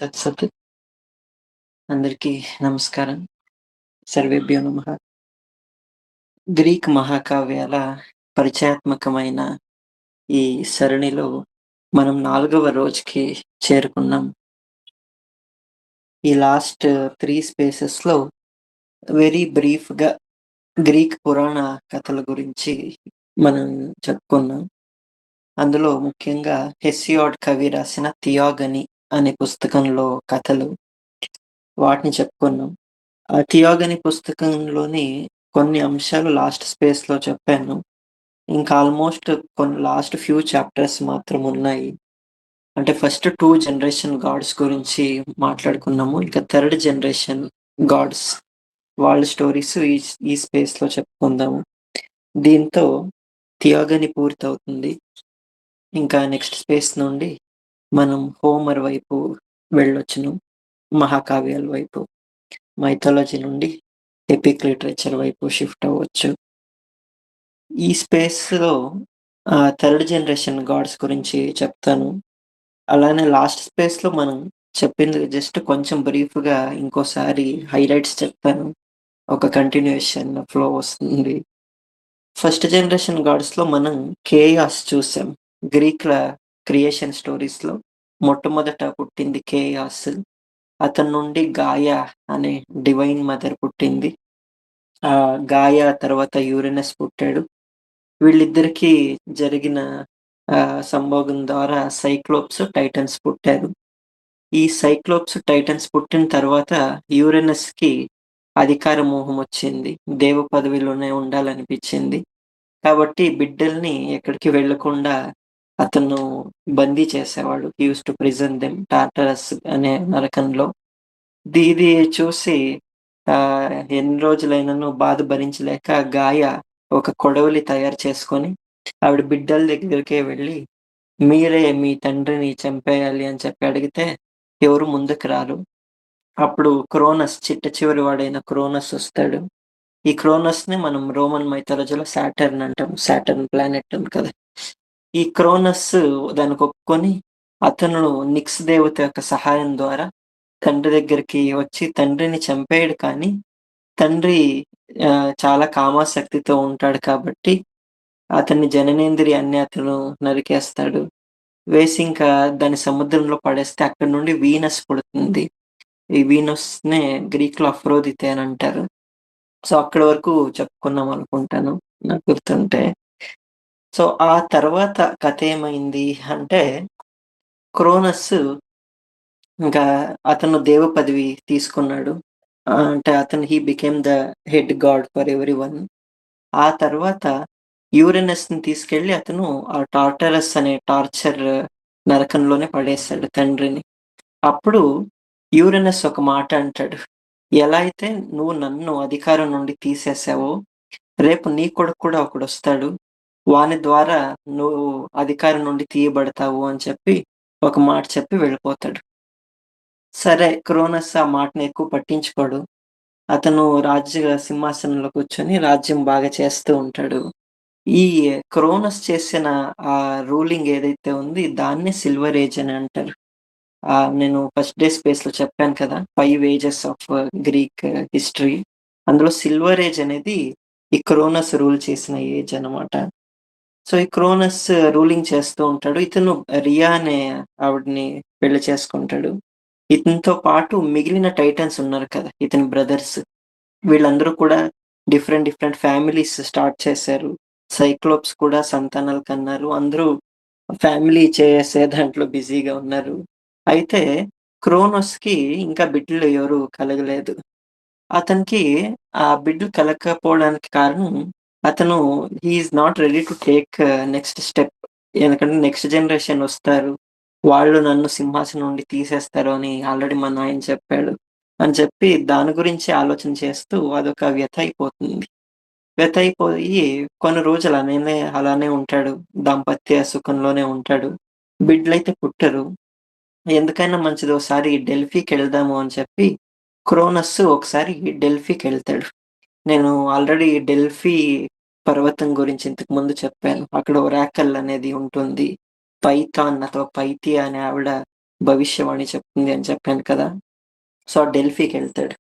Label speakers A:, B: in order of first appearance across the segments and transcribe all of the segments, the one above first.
A: తత్సత్. అందరికీ నమస్కారం. సర్వేభ్యో నమః. గ్రీక్ మహాకావ్యాల పరిచయాత్మకమైన ఈ సరణిలో మనం 4వ రోజుకి చేరుకున్నాం. ఈ లాస్ట్ 3 స్పేసెస్‌లో వెరీ బ్రీఫ్‌గా గ్రీక్ పురాణ కథల గురించి మనం చెప్పుకున్నాం. అందులో ముఖ్యంగా హెసియోడ్ కవి రాసిన 'థియోగని' అనే పుస్తకంలో కథలు వాటిని చెప్పుకున్నాం. ఆ 'థియోగని' పుస్తకంలోని కొన్ని అంశాలు లాస్ట్ స్పేస్‌లో చెప్పాను. ఇంకా ఆల్‌మోస్ట్ కొన్ని లాస్ట్ ఫ్యూ చాప్టర్స్ మాత్రం ఉన్నాయి. అంటే ఫస్ట్ 2 జనరేషన్ గాడ్స్ గురించి మాట్లాడుకున్నాము. ఇంకా థర్డ్ జనరేషన్ గాడ్స్ వాళ్ళ స్టోరీస్ ఈ స్పేస్‌లో చెప్పుకుందాము. దీంతో 'థియోగని' పూర్తవుతుంది. ఇంకా నెక్స్ట్ స్పేస్ నుండి మనం హోమర్ వైపు వెళ్ళొచ్చును. మహాకావ్యాల వైపు. మైథాలజీ నుండి ఎపిక్ లిటరేచర్ వైపు షిఫ్ట్ అవ్వచ్చు. ఈ స్పేస్‌లో థర్డ్ జనరేషన్ గాడ్స్ గురించి చెప్తాను. అలానే లాస్ట్ స్పేస్‌లో మనం చెప్పింది జస్ట్ కొంచెం బ్రీఫ్‌గా ఇంకోసారి హైలైట్స్ చెప్తాను. ఒక కంటిన్యూయేషన్ ఫ్లో వస్తుంది. ఫస్ట్ జనరేషన్ గాడ్స్‌లో మనం కేయాస్ చూసాం. గ్రీక్‌ల క్రియేషన్ స్టోరీస్‌లో మొట్టమొదట పుట్టింది కేయాస్. అతని నుండి గాయా అనే డివైన్ మదర్ పుట్టింది. గాయా తర్వాత యురేనస్ పుట్టాడు. వీళ్ళిద్దరికీ జరిగిన సంభోగం ద్వారా సైక్లోప్స్, టైటన్స్ పుట్టారు. ఈ సైక్లోప్స్, టైటన్స్ పుట్టిన తర్వాత యురేనస్‌కి అధికార మోహమొచ్చింది. దేవ పదవిలోనే ఉండాలనిపిచ్చింది. కాబట్టి బిడ్డల్ని ఎక్కడికి వెళ్ళకుండా అతను బందీ చేసేవాడు. He used to prison them Tartarus అనే నరకంలో. ఇది చూసి ఎన్ని రోజులైనను బాధ భరించలేక గాయ ఒక కొడవలి తయారు చేసుకొని, ఆవిడ బిడ్డల దగ్గరికే వెళ్ళి, మీరే మీ తండ్రిని చంపేయాలి అని చెప్పి అడిగితే, ఎవరు ముందుకు రారు. అప్పుడు క్రోనస్ చిట్ట చివరి వాడైన క్రోనస్ ఒస్తాడు. ఈ క్రోనస్‌ని మనం రోమన్ మైథాలజీలో సాటర్న్ అంటాం. సాటర్న్ ప్లానెట్ ఉంది కదా! ఈ క్రోనస్ దానికి ఒప్పుకొని, అతను నిక్స్ దేవత యొక్క సహాయం ద్వారా తండ్రి దగ్గరికి వచ్చి తండ్రిని చంపేయడు కానీ, తండ్రి చాలా కామాసక్తితో ఉంటాడు కాబట్టి, అతని జననేంద్రియాన్ని అతను నరికేస్తాడు. వేసి ఇంకా దాన్ని సముద్రంలో పడేస్తే అక్కడి నుండి వీనస్ పుడుతుంది. ఈ వీనస్‌నే గ్రీక్‌లో అఫ్రోదితే అని అంటారు. సో, అక్కడి వరకు చెప్పుకున్నాం అనుకుంటాను. నాకు గుర్తుంటే. సో, ఆ తర్వాత కథేమైంది అంటే, క్రోనస్ ఇంకా అతను దేవ పదవి తీసుకున్నాడు. అంటే అతను హి became the head God for everyone. ఆ తర్వాత యూరేనస్‌ని తీసుకెళ్ళి అతను ఆ టార్టరస్ అనే టార్చర్ నరకంలోనే పడేసాడు తండ్రిని. అప్పుడు యూరేనస్ ఒక మాట అంటాడు. ఎలా అయితే నువ్వు నన్ను అధికారం నుండి తీసేసావో, రేపు నీ కొడుకు కూడా ఒకడొస్తాడు. వాని ద్వారా నువ్వు అధికారం నుండి తీయబడతావు అని చెప్పి ఒక మాట చెప్పి వెళ్ళిపోతాడు. సరే క్రోనస్ ఆ మాటని ఎక్కువ పట్టించుకోడు. అతను సింహాసనంలో కూర్చొని రాజ్యం బాగా చేస్తూ ఉంటాడు. ఈ క్రోనస్ చేసిన రూలింగ్ ఏదైతే ఉంది దాన్నే సిల్వర్ ఏజ్ అని అంటారు. నేను ఫస్ట్ డే స్పేస్‌లో చెప్పాను కదా! 5 ఏజెస్ ఆఫ్ గ్రీక్ హిస్టరీ. అందులో సిల్వర్ ఏజ్ అనేది ఈ క్రోనస్ రూల్ చేసిన ఏజ్ అన్నమాట. సో, ఈ క్రోనస్ రూలింగ్ చేస్తూ ఉంటాడు. ఇతను రియా అనే ఆవిడని పెళ్లి చేసుకుంటాడు. ఇతనితో పాటు మిగిలిన టైటన్స్ ఉన్నారు కదా! ఇతని బ్రదర్స్. వీళ్ళందరూ కూడా డిఫరెంట్, డిఫరెంట్ ఫ్యామిలీస్ స్టార్ట్ చేశారు. సైక్లోప్స్ కూడా సంతానాలు కన్నారు. అందరూ ఫ్యామిలీ చేసే దాంట్లో బిజీగా ఉన్నారు. అయితే క్రోనోస్‌కి ఇంకా బిడ్డలు ఎవరు కలగలేదు. అతనికి ఆ బిడ్డలు కలగకపోవడానికి కారణం అతను he is not ready to take next step. ఎందుకంటే నెక్స్ట్ జనరేషన్ వస్తారు. వాళ్ళు నన్ను సింహాసనం నుండి తీసేస్తారు అని ఆల్రెడీ మా నాయన చెప్పాడు. అని చెప్పి దాని గురించి ఆలోచన చేస్తూ అదొక వ్యథ అయిపోతుంది. వ్యథ అయిపోయి కొన్ని రోజులు అలానే ఉంటాడు. దాంపత్య సుఖంలోనే ఉంటాడు. బిడ్డలైతే పుట్టరు. ఎందుకైనా మంచిది ఓసారి డెల్ఫీకెళ్దాము అని చెప్పి క్రోనస్ ఒకసారి డెల్ఫీకెళ్తాడు. నేను ఆల్రెడీ డెల్ఫీ పర్వతం గురించి ఇంతకు ముందు చెప్పాను. అక్కడ ఒరాకల్ అనేది ఉంటుంది. పైథాన్ అథవా పైథియా అనే ఆవిడ భవిష్యవాణి చెప్తుంది అని చెప్పాను కదా! సో, డెల్ఫీకెళ్తాడు.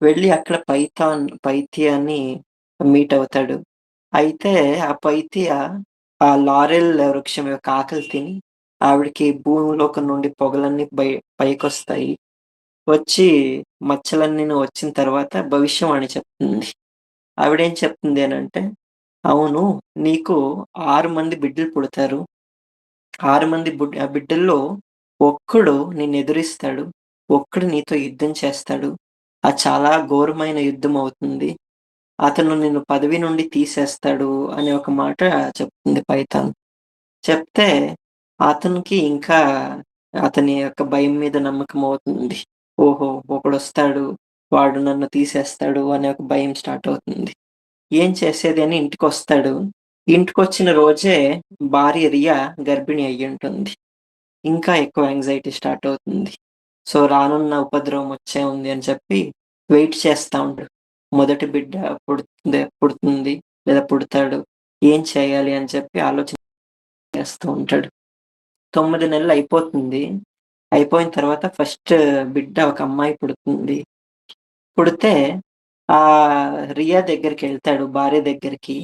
A: వెళ్ళి అక్కడ పైథియాని మీట్ అవుతాడు. అయితే ఆ పైథియ ఆ లారెల్ వృక్షం యొక్క ఆకులు తిని ఆవిడకి భూమిలోకం నుండి పొగలన్నీ పైకొస్తాయి. వచ్చి మచ్చలన్నీను వచ్చిన తర్వాత భవిష్యవాణి చెప్తుంది. ఆవిడేం చెప్తుంది అనంటే, "అవును, నీకు 6 మంది బిడ్డలు పుడతారు. 6 మంది బిడ్డల్లో ఒక్కడు నిన్నెదిరిస్తాడు. ఒక్కడు నీతో యుద్ధం చేస్తాడు. అది చాలా ఘోరమైన యుద్ధం అవుతుంది. అతను నిన్ను పదవి నుండి తీసేస్తాడు" అనే ఒక మాట చెప్తుంది పైథాన్. చెప్తే అతనికి ఇంకా అతని యొక్క భయం మీద నమ్మకమవుతుంది. ఓహో! ఒకడొస్తాడు, వాడు నన్ను తీసేస్తాడు అనే ఒక భయం స్టార్ట్ అవుతుంది. ఏం చేసేది అని ఇంటికొస్తాడు. ఇంటికొచ్చిన రోజే భార్య రియా గర్భిణి అయ్యుంటుంది. ఇంకా ఎక్కువ యాంగ్జైటీ స్టార్ట్ అవుతుంది. సో, రానున్న ఉపద్రవం వచ్చే ఉంది అని చెప్పి వెయిట్ చేస్తా ఉంటాడు. మొదటి బిడ్డ పుడుతుంది లేదా పుడతాడు. ఏం చేయాలి అని చెప్పి ఆలోచన చేస్తూ ఉంటాడు. 9 నెలలు అయిపోతుంది. అయిపోయిన తర్వాత ఫస్ట్ బిడ్డ ఒక అమ్మాయి పుడుతుంది. పుడితే రియా దగ్గరికెళ్తాడు భార్య దగ్గరికి.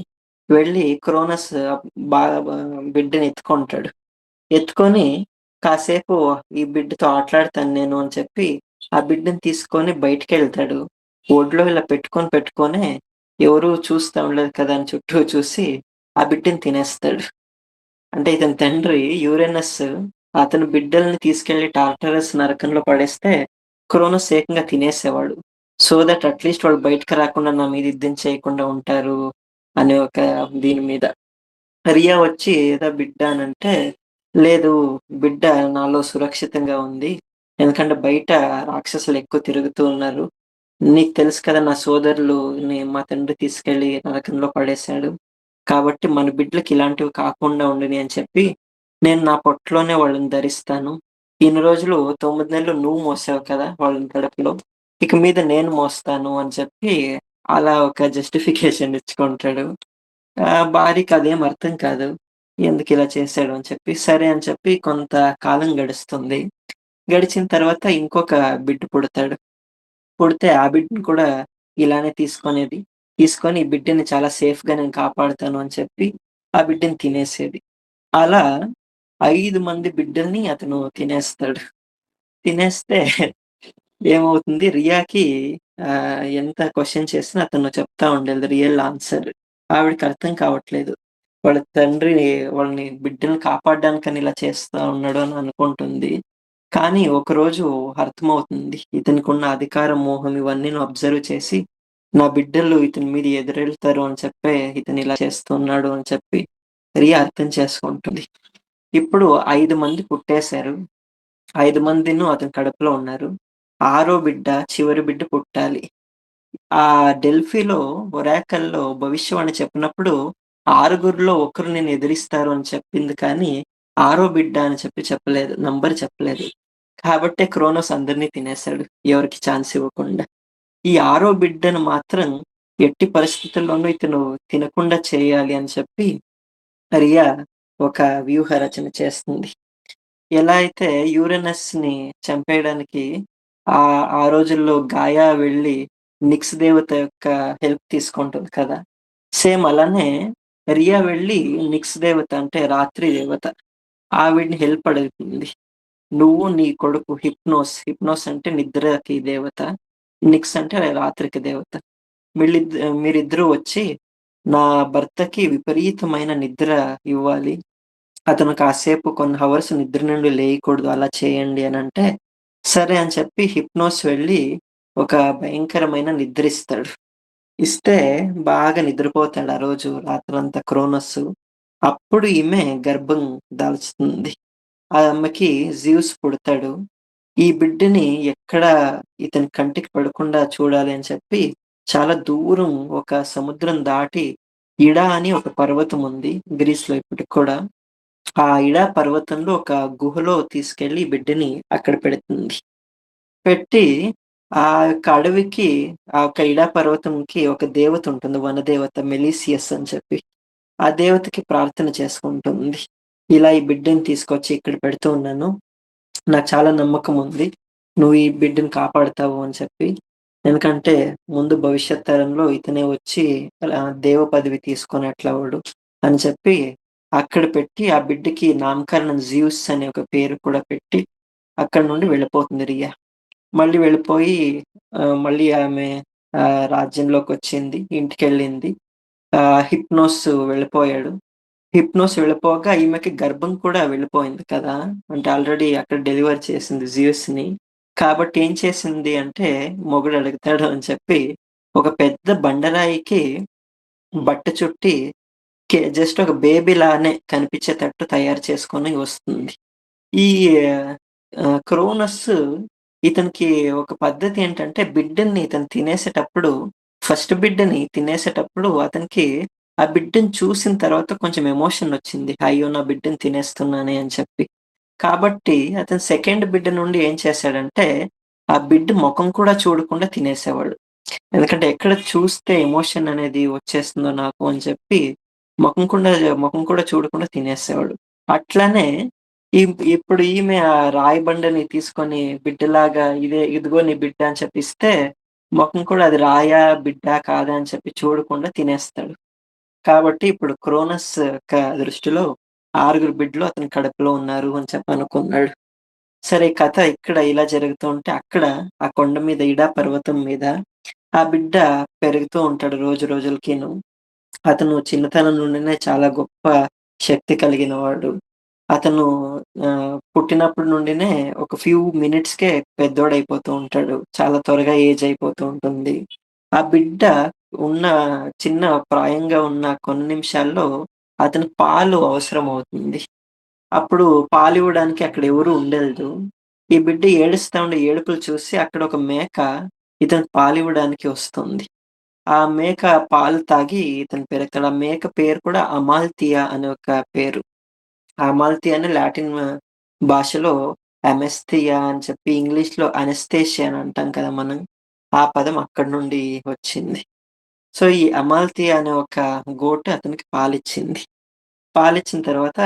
A: వెళ్ళి క్రోనస్ బాగా బిడ్డని ఎత్తుకుంటాడు. ఎత్తుకొని కాసేపు ఈ బిడ్డతో ఆటలాడతాను నేను అని చెప్పి, ఆ బిడ్డని తీసుకొని బయటికెళ్తాడు. ఒడిలో ఇలా పెట్టుకొనే ఎవరు చూస్తా ఉండలేదు కదా అని చుట్టూ చూసి, ఆ బిడ్డని తినేస్తాడు. అంటే ఇతని తండ్రి యురేనస్ అతని బిడ్డల్ని తీసుకెళ్ళి టార్టరస్ నరకంలో పడేస్తే, క్రోనస్ ఏకంగా తినేసేవాడు. సో దట్ అట్‌లీస్ట్ వాళ్ళు బయటకి రాకుండా నా మీద యుద్ధం చేయకుండా ఉంటారు అనే ఒక దీని మీద. రియా వచ్చి ఏదా బిడ్డ అనంటే, లేదు, బిడ్డ నాలో సురక్షితంగా ఉంది. ఎందుకంటే బయట రాక్షసులు ఎక్కువ తిరుగుతూ ఉన్నారు. నీకు తెలుసు కదా, నా సోదరులుని మా తండ్రి తీసుకెళ్ళి నరకంలో పడేశాడు. కాబట్టి మన బిడ్డలకి ఇలాంటివి కాకుండా ఉండని అని చెప్పి, నేను నా పొట్టలోనే వాళ్ళని ధరిస్తాను. ఇన్ని రోజులు 9 నెలలు నువ్వు మోసావు కదా వాళ్ళని కడుపులో. ఇక మీద నేను మోస్తాను అని చెప్పి, అలా ఒక జస్టిఫికేషన్ ఇచ్చుకుంటాడు. భార్యకి అదేం అర్థం కాదు. ఎందుకిలా చేశాడు అని చెప్పి, సరే అని చెప్పి కొంత కాలం గడుస్తుంది. గడిచిన తర్వాత ఇంకొక బిడ్డ పుడతాడు. పుడితే ఆ బిడ్డని కూడా ఇలానే తీసుకునేది. తీసుకొని ఈ బిడ్డని చాలా సేఫ్‌గా నేను కాపాడుతాను అని చెప్పి, ఆ బిడ్డని తినేసేది. అలా 5 మంది బిడ్డల్ని అతను తినేస్తాడు. తినేస్తే ఏమవుతుంది, రియాకి ఎంత క్వెషన్ చేసినా అతను చెప్తా ఉండేది రియల్ ఆన్సర్. ఆవిడకి అర్థం కావట్లేదు. వాళ్ళ తండ్రి వాళ్ళని బిడ్డల్ని కాపాడడానికని ఇలా చేస్తా ఉన్నాడు అని అనుకుంటుంది. కానీ ఒకరోజు అర్థమవుతుంది. ఇతనికున్న అధికార మోహం ఇవన్నీను అబ్జర్వ్ చేసి, నా బిడ్డలు ఇతని మీద ఎదురెళ్తారు అని చెప్పే ఇతను ఇలా చేస్తున్నాడు అని చెప్పి రియా అర్థం చేసుకుంటుంది. ఇప్పుడు 5 మంది పుట్టేసారు. 5 మందిను అతని కడుపులో ఉన్నారు. ఆరో బిడ్డ, చివరి బిడ్డ పుట్టాలి. ఆ డెల్ఫీలో ఒరాకల్‌లో భవిష్యవాణి చెప్పినప్పుడు ఆరుగురిలో ఒకరు నిన్ను ఎదిరిస్తారు అని చెప్పింది కానీ, ఆరో బిడ్డ అని చెప్పలేదు. నంబర్ చెప్పలేదు. కాబట్టే క్రోనోస్ అందరిని తినేసాడు, ఎవరికీ ఛాన్స్ ఇవ్వకుండా. ఈ ఆరో బిడ్డను మాత్రం ఎట్టి పరిస్థితుల్లోనూ ఇతను తినకుండా చేయాలి అని చెప్పి రియా ఒక వ్యూహ రచన చేస్తుంది. ఎలా అయితే యురేనస్‌ని చంపేయడానికి ఆ రోజుల్లో గాయా వెళ్లి నిక్స్ దేవత యొక్క హెల్ప్ తీసుకుంటుంది కదా! సేమ్ అలానే రియా వెళ్లి నిక్స్ దేవత అంటే రాత్రి దేవత, ఆవిడని హెల్ప్ అడుగుతుంది. నువ్వు నీ కొడుకు హిప్నోస్ అంటే నిద్రకి దేవత. నిక్స్ అంటే రాత్రికి దేవత. మీరిద్దరూ వచ్చి నా భర్తకి విపరీతమైన నిద్ర ఇవ్వాలి. అతను కాసేపు కొన్ని హవర్స్ నిద్ర నుండి లేయకూడదు. అలా చేయండి అనంటే, సరే అని చెప్పి హిప్నోస్ వెళ్ళి ఒక భయంకరమైన నిద్రిస్తాడు. ఇస్తే బాగా నిద్రపోతాడు ఆ రోజు రాత్రంతా క్రోనోస్. అప్పుడు ఈమె గర్భం దాల్చుతుంది. ఆ అమ్మకి జీవస్ పుడతాడు. ఈ బిడ్డని ఎక్కడ ఇతని కంటికి పడకుండా చూడాలి అని చెప్పి, చాలా దూరం ఒక సముద్రం దాటి ఇడా అని ఒక పర్వతం ఉంది గ్రీస్‌లో ఇప్పటికి కూడా. ఆ ఇడా పర్వతంలో ఒక గుహలో తీసుకెళ్ళి బిడ్డని అక్కడ పెడుతుంది. పెట్టి ఆ యొక్క అడవికి, ఆ యొక్క ఇడా పర్వతంకి ఒక దేవత ఉంటుంది. వనదేవత మెలీసియస్ అని చెప్పి. ఆ దేవతకి ప్రార్థన చేసుకుంటుంది. ఇలా ఈ బిడ్డని తీసుకొచ్చి ఇక్కడ పెడుతూ ఉన్నాను. నాకు చాలా నమ్మకముంది. నువ్వు ఈ బిడ్డని కాపాడుతావు అని చెప్పి. ఎందుకంటే ముందు భవిష్యత్ తరంలో ఇతనే వచ్చి దేవ పదవి తీసుకునేట్లవడు అని చెప్పి అక్కడ పెట్టి ఆ బిడ్డకి నామకరణం జ్యూస్ అనే ఒక పేరు కూడా పెట్టి అక్కడి నుండి వెళ్ళిపోతుంది రియా. మళ్ళీ వెళ్ళిపోయి మళ్ళీ ఆమె రాజ్యంలోకొచ్చింది. ఇంటికెళ్ళింది. హిప్నోస్ వెళ్ళిపోయాడు. హిప్నోస్ వెళ్ళిపోగా ఈమెకి గర్భం కూడా వెళ్ళిపోయింది కదా! అంటే ఆల్రెడీ అక్కడ డెలివర్ చేసింది జ్యూస్‌ని. కాబట్టి ఏం చేసింది అంటే మొగుడు అడుగుతాడు అని చెప్పి ఒక పెద్ద బండరాయికి బట్ట చుట్టి జస్ట్ ఒక బేబీలానే కనిపించేటట్టు తయారు చేసుకొని వస్తుంది. ఈ క్రోనస్ ఇతనికి ఒక పద్ధతి ఏంటంటే బిడ్డని ఇతను తినేసేటప్పుడు ఫస్ట్ బిడ్డని తినేసేటప్పుడు అతనికి ఆ బిడ్డని చూసిన తర్వాత కొంచెం ఎమోషనొచ్చింది. అయ్యో! నా బిడ్డని తినేస్తున్నానే అని చెప్పి. కాబట్టి అతను సెకండ్ బిడ్డ నుండి ఏం చేశాడంటే, ఆ బిడ్డ మొఖం కూడా చూడకుండా తినేసేవాడు. ఎందుకంటే ఎక్కడ చూస్తే ఎమోషన్ అనేది వచ్చేస్తుందో నాకు అని చెప్పి మొఖం కూడా చూడకుండా తినేసేవాడు. అట్లనే ఇప్పుడు ఈమె ఆ రాయి బండని తీసుకొని బిడ్డలాగా ఇదిగో నీ బిడ్డ అని చెప్పి ఇస్తే, మొఖం కూడా అది రాయా, బిడ్డా, కాదా అని చెప్పి చూడకుండా తినేస్తాడు. కాబట్టి ఇప్పుడు క్రోనస్ యొక్క దృష్టిలో 6 బిడ్డలు అతని కడుపులో ఉన్నారు అని చెప్పి అనుకున్నాడు. సరే ఈ కథ ఇక్కడ ఇలా జరుగుతూ ఉంటే అక్కడ ఆ కొండ మీద ఇడా పర్వతం మీద ఆ బిడ్డ పెరుగుతూ ఉంటాడు రోజు రోజులకిను. అతను చిన్నతనం నుండినే చాలా గొప్ప శక్తి కలిగిన వాడు. అతను పుట్టినప్పటి నుండినే ఒక ఫ్యూ మినిట్స్‌కే పెద్దోడయిపోతూ ఉంటాడు. చాలా త్వరగా ఏజ్ అయిపోతూ ఉంటుంది. ఆ బిడ్డ ఉన్న చిన్న ప్రాయంగా ఉన్న కొన్ని నిమిషాల్లో అతనికి పాలు అవసరమవుతుంది. అప్పుడు పాలివ్వడానికి అక్కడ ఎవరు ఉండలేదు. ఈ బిడ్డ ఏడుస్తా ఉండే ఏడుపులు చూసి అక్కడ ఒక మేక ఇతనికి పాలివ్వడానికి వస్తుంది. ఆ మేక పాలు తాగి ఇతను పెరుగుతాడు. ఆ మేక పేరు కూడా అమాల్తియా అనే ఒక పేరు. అమాల్తియా అని లాటిన్ భాషలో అమెస్థియా అని చెప్పి ఇంగ్లీష్‌లో అనస్థేషియా అని అంటాం కదా మనం. ఆ పదం అక్కడి నుండి వచ్చింది. సో, ఈ అమాల్తియా అనే ఒక గోటు అతనికి పాలిచ్చింది. పాలిచ్చిన తర్వాత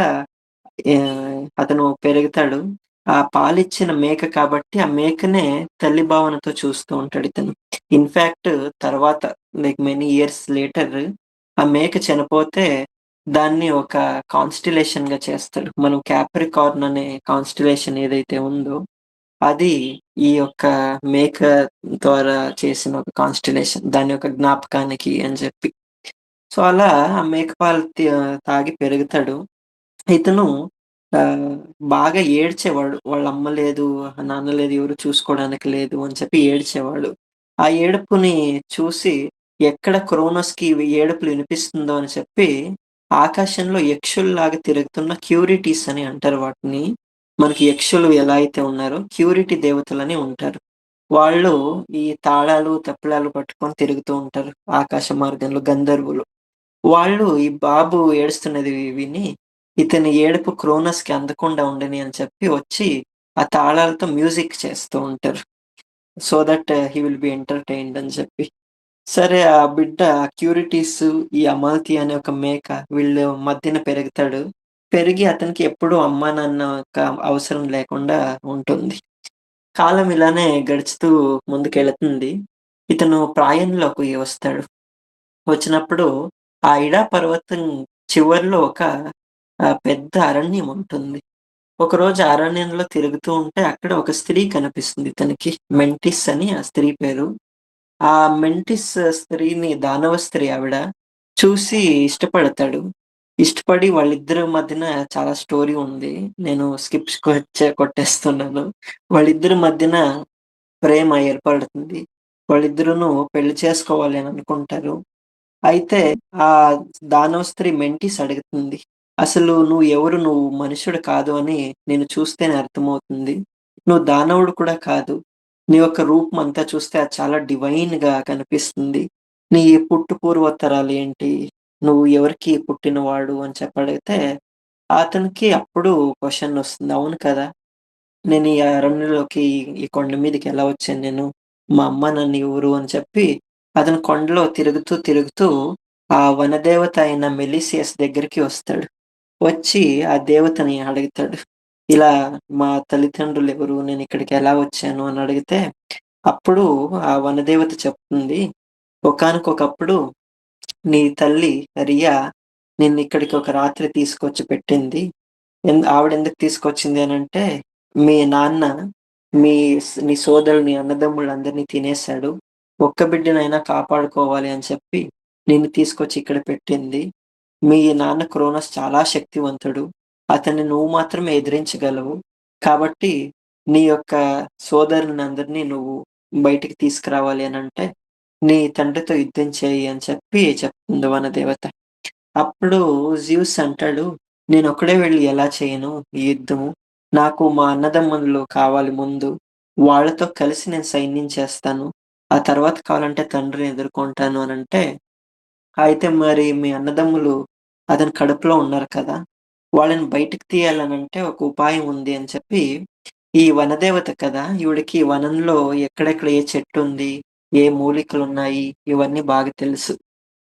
A: అతను పెరుగుతాడు. ఆ పాలిచ్చిన మేక కాబట్టి, ఆ మేకనే తల్లి భావనతో చూస్తూ ఉంటాడితను. ఇన్‌ఫాక్ట్ తర్వాత లైక్ మెనీ ఇయర్స్ లేటర్ ఆ మేక చనిపోతే దాన్ని ఒక కాన్‌స్టిలేషన్‌గా చేస్తాడు. మనం క్యాప్రికార్న్ అనే కాన్‌స్టిలేషన్ ఏదైతే ఉందో, అది ఈ యొక్క మేక ద్వారా చేసిన ఒక కాన్‌స్టిలేషన్. దాని యొక్క జ్ఞాపకానికి అని చెప్పి. సో, అలా ఆ మేక పాలు తాగి పెరుగుతాడు. ఇతను ఆహ్, బాగా ఏడ్చేవాడు. వాళ్ళ అమ్మ లేదు, నాన్న లేదు, ఎవరు చూసుకోవడానికి లేదు అని చెప్పి ఏడ్చేవాడు. ఆ ఏడుపుని చూసి ఎక్కడ క్రోనస్‌కి ఇవి ఏడుపులు వినిపిస్తుందో అని చెప్పి ఆకాశంలో యక్షుల్లాగా తిరుగుతున్న క్యూరిటీస్ అని అంటారు వాటిని. మనకి యక్షులు ఎలా అయితే ఉన్నారో క్యూరిటీ దేవతలని ఉంటారు. వాళ్ళు ఈ తాళాలు, తప్పెళాలు పట్టుకొని తిరుగుతూ ఉంటారు ఆకాశ మార్గంలో గంధర్వులు. వాళ్ళు ఈ బాబు ఏడుస్తున్నది విని, ఇతని ఏడుపు క్రోనస్‌కి అందకుండా ఉండని అని చెప్పి వచ్చి, ఆ తాళాలతో మ్యూజిక్ చేస్తూ ఉంటారు. So that he will be entertained అని చెప్పి. సరే ఆ బిడ్డ క్యూరిటీస్, ఈ అమాల్తి అనే ఒక మేక వీళ్ళు మధ్యన పెరుగుతాడు. పెరిగి అతనికి ఎప్పుడూ అమ్మా, నాన్న యొక్క అవసరం లేకుండా ఉంటుంది. కాలం ఇలానే గడుచుతూ ముందుకెళుతుంది. ఇతను ప్రాయంలోకి వస్తాడు. వచ్చినప్పుడు ఆ ఇడా పర్వతం చివర్లో ఒక పెద్ద అరణ్యం ఉంటుంది. ఒకరోజు అరణ్యంలో తిరుగుతూ ఉంటే అక్కడ ఒక స్త్రీ కనిపిస్తుంది ఇతనికి. మెంటిస్ అని ఆ స్త్రీ పేరు. ఆ మెంటిస్ స్త్రీని దానవ స్త్రీ ఆవిడ. చూసి ఇష్టపడతాడు. ఇష్టపడి వాళ్ళిద్దరి మధ్యన చాలా స్టోరీ ఉంది. నేను స్కిప్స్ కొట్టేస్తున్నాను. వాళ్ళిద్దరి మధ్యన ప్రేమ ఏర్పడుతుంది. వాళ్ళిద్దరూను పెళ్లి చేసుకోవాలి అని అనుకుంటారు. అయితే ఆ దానవ స్త్రీ మెంటిస్ అడుగుతుంది. "అసలు నువ్వెవరు? నువ్వు మనుష్యుడు కాదు అని నిన్ను చూస్తేనే అర్థమవుతుంది. నువ్వు దానవుడు కూడా కాదు. నీ యొక్క రూపం అంతా చూస్తే అది చాలా డివైన్‌గా కనిపిస్తుంది. నీ పుట్టు పూర్వోత్తరాలు ఏంటి? నువ్వు ఎవరికి పుట్టినవాడు?" అని చెప్పి అడిగితే, అతనికి అప్పుడు క్వెషనొస్తుంది. అవును కదా! నేను ఈ అరణ్యంలోకి ఈ కొండ మీదకి ఎలా వచ్చాను నేను? మా అమ్మ నన్ను ఎవరు అని చెప్పి అతను కొండలో తిరుగుతూ, తిరుగుతూ ఆ వనదేవత అయిన మెలీసియస్ దగ్గరికి వస్తాడు. వచ్చి ఆ దేవతని అడుగుతాడు. ఇలా మా తల్లిదండ్రులెవరు? నేనిక్కడికి ఎలా వచ్చాను? అని అడిగితే, అప్పుడు ఆ వనదేవత చెప్తుంది, "ఒకానొకప్పుడు నీ తల్లి రియా నిన్నిక్కడికి ఒక రాత్రి తీసుకొచ్చి పెట్టింది. ఆవిడెందుకు తీసుకొచ్చింది అనంటే, మీ నాన్న నీ సోదరుని, అన్నదమ్ములందరిని తినేసాడు. ఒక్క బిడ్డనైనా కాపాడుకోవాలి అని చెప్పి నిన్ను తీసుకొచ్చి ఇక్కడ పెట్టింది. మీ నాన్న క్రోనస్ చాలా శక్తివంతుడు. అతన్ని నువ్వు మాత్రమే ఎదిరించగలవు. కాబట్టి నీ యొక్క సోదరులందరిని నువ్వు బయటికి తీసుకురావాలి అనంటే, నీ తండ్రితో యుద్ధం చేయి అని చెప్పి చెప్తుంది వనదేవత. అప్పుడు జ్యూస్ అంటాడు, "నేనొక్కడే వెళ్లి ఎలా చేయను ఈ యుద్ధము? నాకు మా అన్నదమ్ములు కావాలి ముందు. వాళ్ళతో కలిసి నేను సైన్యం చేస్తాను. ఆ తర్వాత కావాలంటే తండ్రిని ఎదుర్కొంటాను" అనంటే, అయితే మరి మీ అన్నదమ్ములు అతని కడుపులో ఉన్నారు కదా! వాళ్ళని బయటికి తీయాలనంటే ఒక ఉపాయం ఉంది అని చెప్పి, ఈ వనదేవత కదా! ఈవిడకి వనంలో ఎక్కడెక్కడ ఏ చెట్టుంది, ఏ మూలికలున్నాయి ఇవన్నీ బాగా తెలుసు.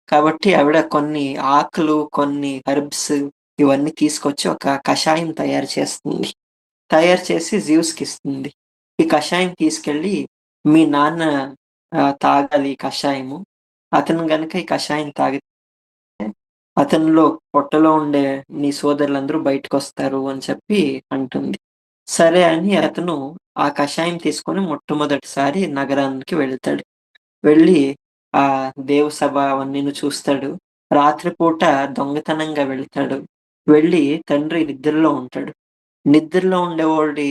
A: కాబట్టి ఆవిడ కొన్ని ఆకులు, కొన్ని హెర్బ్స్ ఇవన్నీ తీసుకొచ్చి ఒక కషాయం తయారు చేస్తుంది. తయారు చేసి జివ్స్‌కిస్తుంది. ఈ కషాయం తీసుకెళ్ళి మీ నాన్న తాగాలి ఈ కషాయము. అతను గనక ఈ కషాయం తాగితే అతనిలో పొట్టలో ఉండే నీ సోదరులందరూ బయటకొస్తారు అని చెప్పి అంటుంది. సరే అని అతను ఆ కషాయం తీసుకొని మొట్టమొదటిసారి నగరానికి వెళ్తాడు. వెళ్ళి దేవుసభ అవన్నీను చూస్తాడు. రాత్రిపూట దొంగతనంగా వెళ్తాడు. వెళ్ళి తండ్రి నిద్రలో ఉంటాడు. నిద్రలో ఉండేవాడి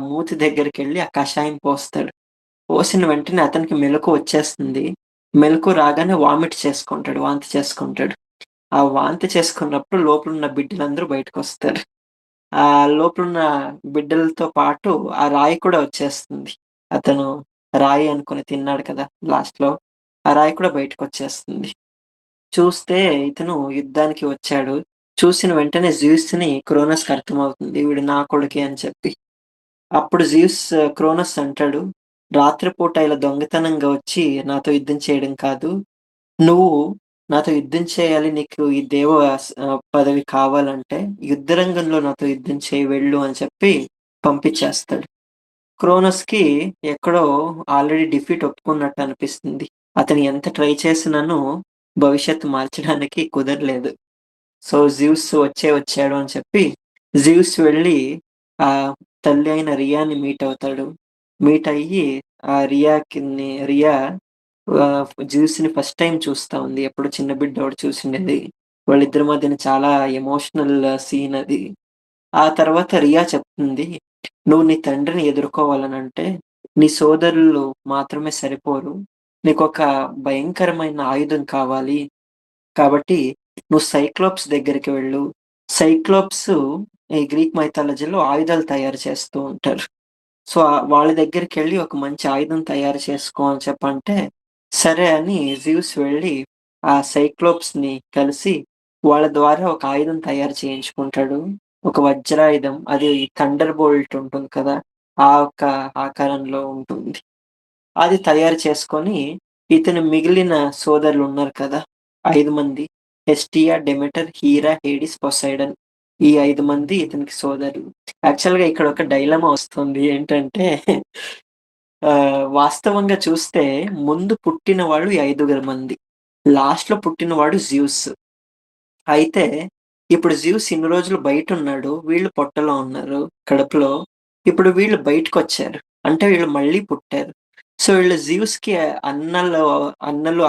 A: మూతి దగ్గరికెళ్ళి ఆ కషాయం పోస్తాడు. పోసిన వెంటనే అతనికి మెలుకువ వచ్చేస్తుంది. మెలుకువ రాగానే వామిట్ చేసుకుంటాడు. వాంతి చేసుకుంటాడు. ఆ వాంతి చేసుకున్నప్పుడు లోపలున్న బిడ్డలందరూ బయటకొస్తారు. ఆ లోపలున్న బిడ్డలతో పాటు ఆ రాయి కూడా వచ్చేస్తుంది. అతను రాయి అనుకుని తిన్నాడు కదా! లాస్ట్‌లో. ఆ రాయి కూడా బయటకొచ్చేస్తుంది. చూస్తే ఇతను యుద్ధానికి వచ్చాడు. చూసిన వెంటనే జ్యూస్‌ని క్రోనస్‌కి అర్థమవుతుంది. వీడు నా కొడుకే అని చెప్పి. అప్పుడు జ్యూస్ క్రోనస్ అంటాడు, "రాత్రిపూట ఇలా దొంగతనంగా వచ్చి నాతో యుద్ధం చేయడం కాదు. నువ్వు నాతో యుద్ధం చేయాలి. నీకు ఈ పదవి కావాలంటే యుద్ధ రంగంలో నాతో యుద్ధం చేయి వెళ్ళు" అని చెప్పి పంపించేస్తాడు. క్రోనస్‌కి ఎక్కడో ఆల్రెడీ డిఫీట్ ఒప్పుకున్నట్టు అనిపిస్తుంది. అతను ఎంత ట్రై చేసినాను భవిష్యత్తు మార్చడానికి కుదరలేదు. సో, జివ్స్ వచ్చాడు అని చెప్పి జివ్స్ వెళ్లి తల్లి అయిన రియాని మీట్ అవుతాడు. మీట్ అయ్యి రియా జివ్స్‌ని ఫస్ట్ టైమ్ చూస్తా ఉంది. ఎప్పుడో చిన్న బిడ్డోడు చూసుండేది. వాళ్ళిద్దరి మధ్యన చాలా ఎమోషనల్ సీన్ అది. ఆ తర్వాత రియా చెప్తుంది, "నువ్వు నీ తండ్రిని ఎదుర్కోవాలనంటే, నీ సోదరులు మాత్రమే సరిపోరు. నీకొక భయంకరమైన ఆయుధం కావాలి. కాబట్టి నువ్వు సైక్లోప్స్ దగ్గరికి వెళ్ళు." సైక్లోప్స్ ఈ గ్రీక్ మైథాలజీలో ఆయుధాలు తయారు చేస్తూ ఉంటారు. సో, వాళ్ళ దగ్గరికెళ్ళి ఒక మంచి ఆయుధం తయారు చేసుకో అని చెప్పంటే, సరే అని జివ్స్ వెళ్ళి ఆ సైక్లోప్స్‌ని కలిసి వాళ్ళ ద్వారా ఒక ఆయుధం తయారు చేయించుకుంటాడు. ఒక వజ్రాయుధం. అది థండర్ బోల్ట్ ఉంటుంది కదా! ఆ ఒక్క ఆకారంలో ఉంటుంది. అది తయారు చేసుకొని ఇతని మిగిలిన సోదరులున్నారు కదా! 5 మంది. Hestia, Demeter, Hera, Hades, Poseidon. ఈ 5 మంది ఇతనికి సోదరులు. యాక్చువల్‌గా ఇక్కడ ఒక డైలమా వస్తుంది. ఏంటంటే వాస్తవంగా చూస్తే ముందు పుట్టిన వాళ్ళు ఈ 5 మంది. లాస్ట్‌లో పుట్టినవాడు జ్యూస్. అయితే ఇప్పుడు జ్యూస్ ఇన్ని రోజులు బయటున్నాడు. వీళ్ళు పొట్టలో ఉన్నారు. కడుపులో. ఇప్పుడు వీళ్ళు బయటకొచ్చారు. అంటే వీళ్ళు మళ్ళీ పుట్టారు. సో, వీళ్ళు జ్యూస్‌కి అన్నలు,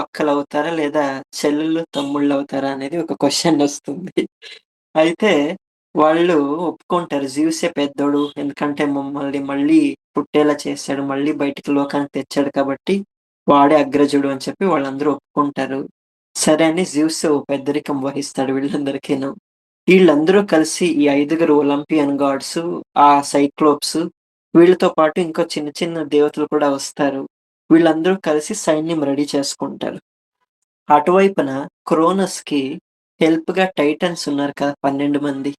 A: అక్కలవుతారా? లేదా చెల్లెలు, తమ్ముళ్ళవుతారా? అనేది ఒక క్వెషనొస్తుంది. అయితే వాళ్ళు ఒప్పుకుంటారు. జ్యూసే పెద్దోడు. ఎందుకంటే మమ్మల్ని మళ్ళీ పుట్టేలా చేసాడు. మళ్ళీ బయటికి లోకానికి తెచ్చాడు కాబట్టి వాడే అగ్రజుడు అని చెప్పి వాళ్ళందరూ ఒప్పుకుంటారు. సరే అని జ్యూస్ పెద్దరికం వహిస్తాడు వీళ్ళందరికీను. ఈళ్ళందరూ కలిసి ఈ 5గురు ఒలింపియన్ గాడ్సు, ఆ సైక్లోప్స్ వీళ్ళతో పాటు ఇంకో చిన్న చిన్న దేవతలు కూడా వస్తారు. వీళ్ళందరూ కలిసి సైన్యం రెడీ చేసుకుంటారు. అటువైపున క్రోనస్‌కి హెల్ప్‌గా టైటన్స్ ఉన్నారు కదా! 12 మంది.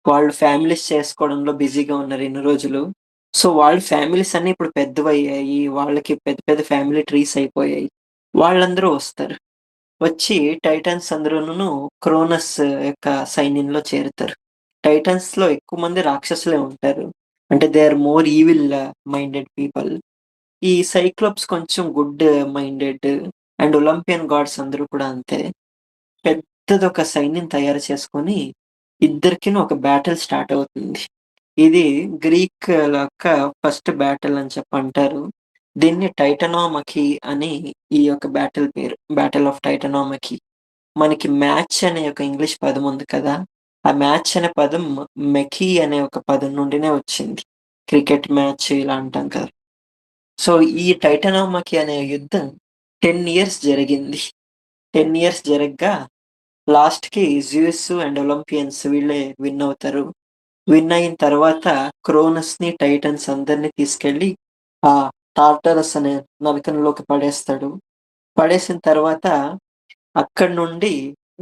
A: వాళ్ళు ఫ్యామిలీస్ చేసుకోవడంలో బిజీగా ఉన్నారు ఇన్ని రోజులు. సో, వాళ్ళ ఫ్యామిలీస్ అన్నీ ఇప్పుడు పెద్దవయ్యాయి. వాళ్ళకి పెద్ద పెద్ద ఫ్యామిలీ ట్రీస్ అయిపోయాయి. వాళ్ళందరూ వస్తారు. వచ్చి టైటన్స్ అందరూను క్రోనస్ యొక్క సైన్యంలో చేరుతారు. టైటన్స్‌లో ఎక్కువ మంది రాక్షసులే ఉంటారు. అంటే they are more evil minded people. ఈ సైక్లోప్స్ కొంచెం good minded and Olympian gods అందరూ కూడా అంతే. పెద్దదొక సైన్యం తయారు చేసుకొని ఇద్దరికిను ఒక బ్యాటిల్ స్టార్ట్ అవుతుంది. ఇది గ్రీక్ యొక్క ఫస్ట్ బ్యాటిల్ అని చెప్పంటారు. దీన్ని టైటానోమకీ అని ఈ యొక్క బ్యాటిల్ పేరు. Battle of Titanomachy. మనకి మ్యాచ్ అనే ఒక ఇంగ్లీష్ పదం ఉంది కదా! ఆ మ్యాచ్ అనే పదం మెకీ అనే ఒక పదం నుండినే వచ్చింది. క్రికెట్ మ్యాచ్ ఇలా అంటాం కదా! సో, ఈ టైటానోమకీ అనే యుద్ధం 10 ఇయర్స్ జరిగింది. 10 ఇయర్స్ జరగ్గా లాస్ట్‌కి జ్యూస్ అండ్ ఒలింపియన్స్ వీళ్ళే విన్ అవుతారు. విన్ అయిన తర్వాత క్రోనస్‌ని, టైటన్స్ అందరిని తీసుకెళ్ళి ఆ టార్టరస్ అనే నరకంలోకి పడేస్తాడు. పడేసిన తర్వాత అక్కడి నుండి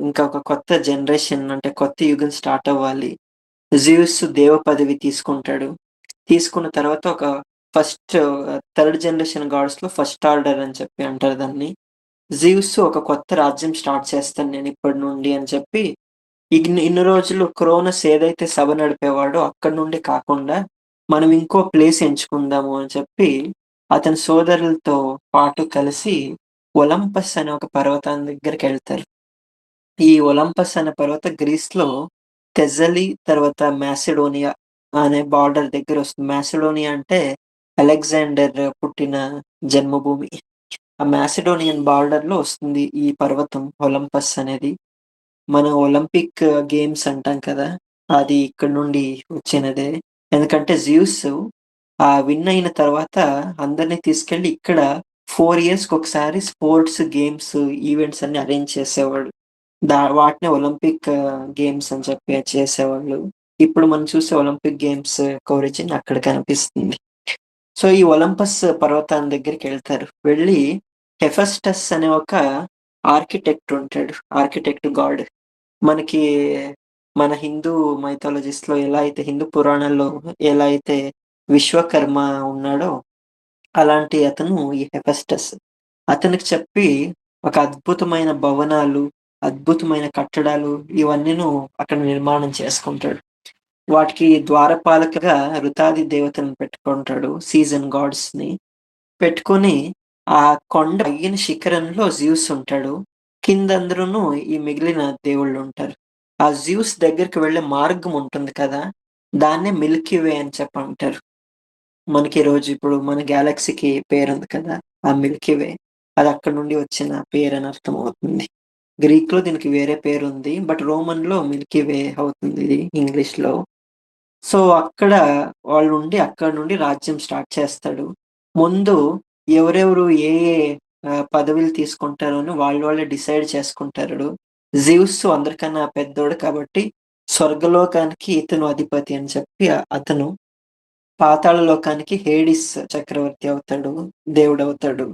A: ఇంకా ఒక కొత్త జనరేషన్ అంటే కొత్త యుగం స్టార్ట్ అవ్వాలి. జియుస్ దేవ పదవి తీసుకుంటాడు. తీసుకున్న తర్వాత ఒక ఫస్ట్ థర్డ్ జనరేషన్ గాడ్స్‌లో ఫస్ట్ ఆర్డర్ అని చెప్పి అంటారు దాన్ని. జియుస్ ఒక కొత్త రాజ్యం స్టార్ట్ చేస్తాను నేను ఇప్పటి నుండి అని చెప్పి ఇన్ని రోజులు క్రోనస్ ఏదైతే సభ నడిపేవాడో అక్కడి నుండి కాకుండా, మనం ఇంకో ప్లేస్ ఎంచుకుందాము అని చెప్పి, అతని సోదరులతో పాటు కలిసి ఒలంపస్ అనే ఒక పర్వతం దగ్గరికెళ్తారు. ఈ ఒలంపస్ అనే పర్వతం గ్రీస్‌లో తెజలి తర్వాత మాసిడోనియా అనే బార్డర్ దగ్గరొస్తుంది. మాసిడోనియా అంటే అలెగ్జాండర్ పుట్టిన జన్మభూమి. ఆ మాసిడోనియన్ బార్డర్‌లో వస్తుంది ఈ పర్వతం ఒలంపస్ అనేది. మనం ఒలింపిక్ గేమ్స్ అంటాం కదా! అది ఇక్కడి నుండి వచ్చినదే. ఎందుకంటే జ్యూస్ విన్ అయిన తర్వాత అందరిని తీసుకెళ్ళి ఇక్కడ 4 ఇయర్స్‌కొకసారి స్పోర్ట్స్, గేమ్స్, ఈవెంట్స్ అన్నీ అరేంజ్ చేసేవాడు. వాటినే ఒలింపిక్ గేమ్స్ అని చెప్పి చేసేవాళ్ళు. ఇప్పుడు మనం చూసే ఒలింపిక్ గేమ్స్ యొక్క ఒరిజిన్ అక్కడ కనిపిస్తుంది. సో, ఈ ఒలంపస్ పర్వతాన్ని దగ్గరికెళ్తారు. వెళ్ళి హెఫెస్టస్ అనే ఒక ఆర్కిటెక్ట్ ఉంటాడు. Architect God. మనకి మన హిందూ మైథాలజీస్‌లో ఎలా అయితే హిందూ పురాణాల్లో ఎలా అయితే విశ్వకర్మ ఉన్నాడో, అలాంటి అతను ఈ హెఫెస్టస్. అతనికి చెప్పి ఒక అద్భుతమైన భవనాలు, అద్భుతమైన కట్టడాలు ఇవన్నీను అక్కడ నిర్మాణం చేసుకుంటాడు. వాటికి ద్వారపాలకగా ఋతాది దేవతలను పెట్టుకుంటాడు. సీజన్ గాడ్స్‌ని. పెట్టుకొని ఆ కొండ పైన శిఖరంలో జ్యూస్ ఉంటాడు. కిందందరూను ఈ మిగిలిన దేవుళ్ళుంటారు. ఆ జ్యూస్ దగ్గరికి వెళ్ళే మార్గం ఉంటుంది కదా! దాన్నే మిల్కీ వే అని చెప్పంటారు. మనకి ఈరోజు ఇప్పుడు మన గ్యాలక్సీకి పేరుంది కదా! ఆ మిల్కీ వే. అది అక్కడి నుండి వచ్చిన పేరని అర్థమవుతుంది. గ్రీక్‌లో దీనికి వేరే పేరుంది. బట్ రోమన్‌లో మిల్కీ వే అవుతుంది ఇది ఇంగ్లీష్‌లో. సో, అక్కడ వాళ్ళుండి అక్కడి నుండి రాజ్యం స్టార్ట్ చేస్తాడు. ముందు ఎవరెవరు ఏ ఏ పదవులు తీసుకుంటారో అని వాళ్ళే డిసైడ్ చేసుకుంటారు. జిউస్ అందరికన్నా పెద్దోడు కాబట్టి స్వర్గలోకానికి ఇతను అధిపతి అని చెప్పి అతను, పాతాళ లోకానికి హేడిస్ చక్రవర్తి అవుతాడు. దేవుడవుతాడు.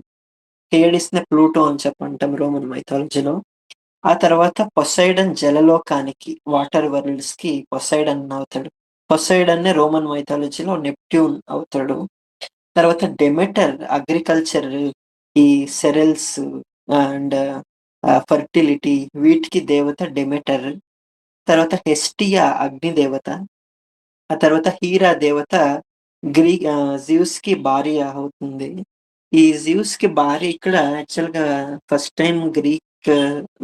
A: హేడిస్‌ని ప్లూటో అని చెప్పి అంటాం రోమన్ మైథాలజీలో. ఆ తర్వాత పొసైడన్ జలలోకానికి వాటర్ వరల్డ్స్‌కి పొసైడన్ అవుతాడు. పొసైడన్నే రోమన్ మైథాలజీలో నెప్ట్యూన్ అవుతాడు. తర్వాత డెమెటర్ అగ్రికల్చర్ ఈ సెరల్స్ అండ్ ఫెర్టిలిటీ వీటికి దేవత డెమెటర్. తర్వాత హెస్టియా అగ్ని దేవత. ఆ తర్వాత హీరా దేవత జియుస్‌కి భార్య అవుతుంది. ఈ జియుస్‌కి భార్య ఇక్కడ యాక్చువల్‌గా ఫస్ట్ టైమ్ గ్రీక్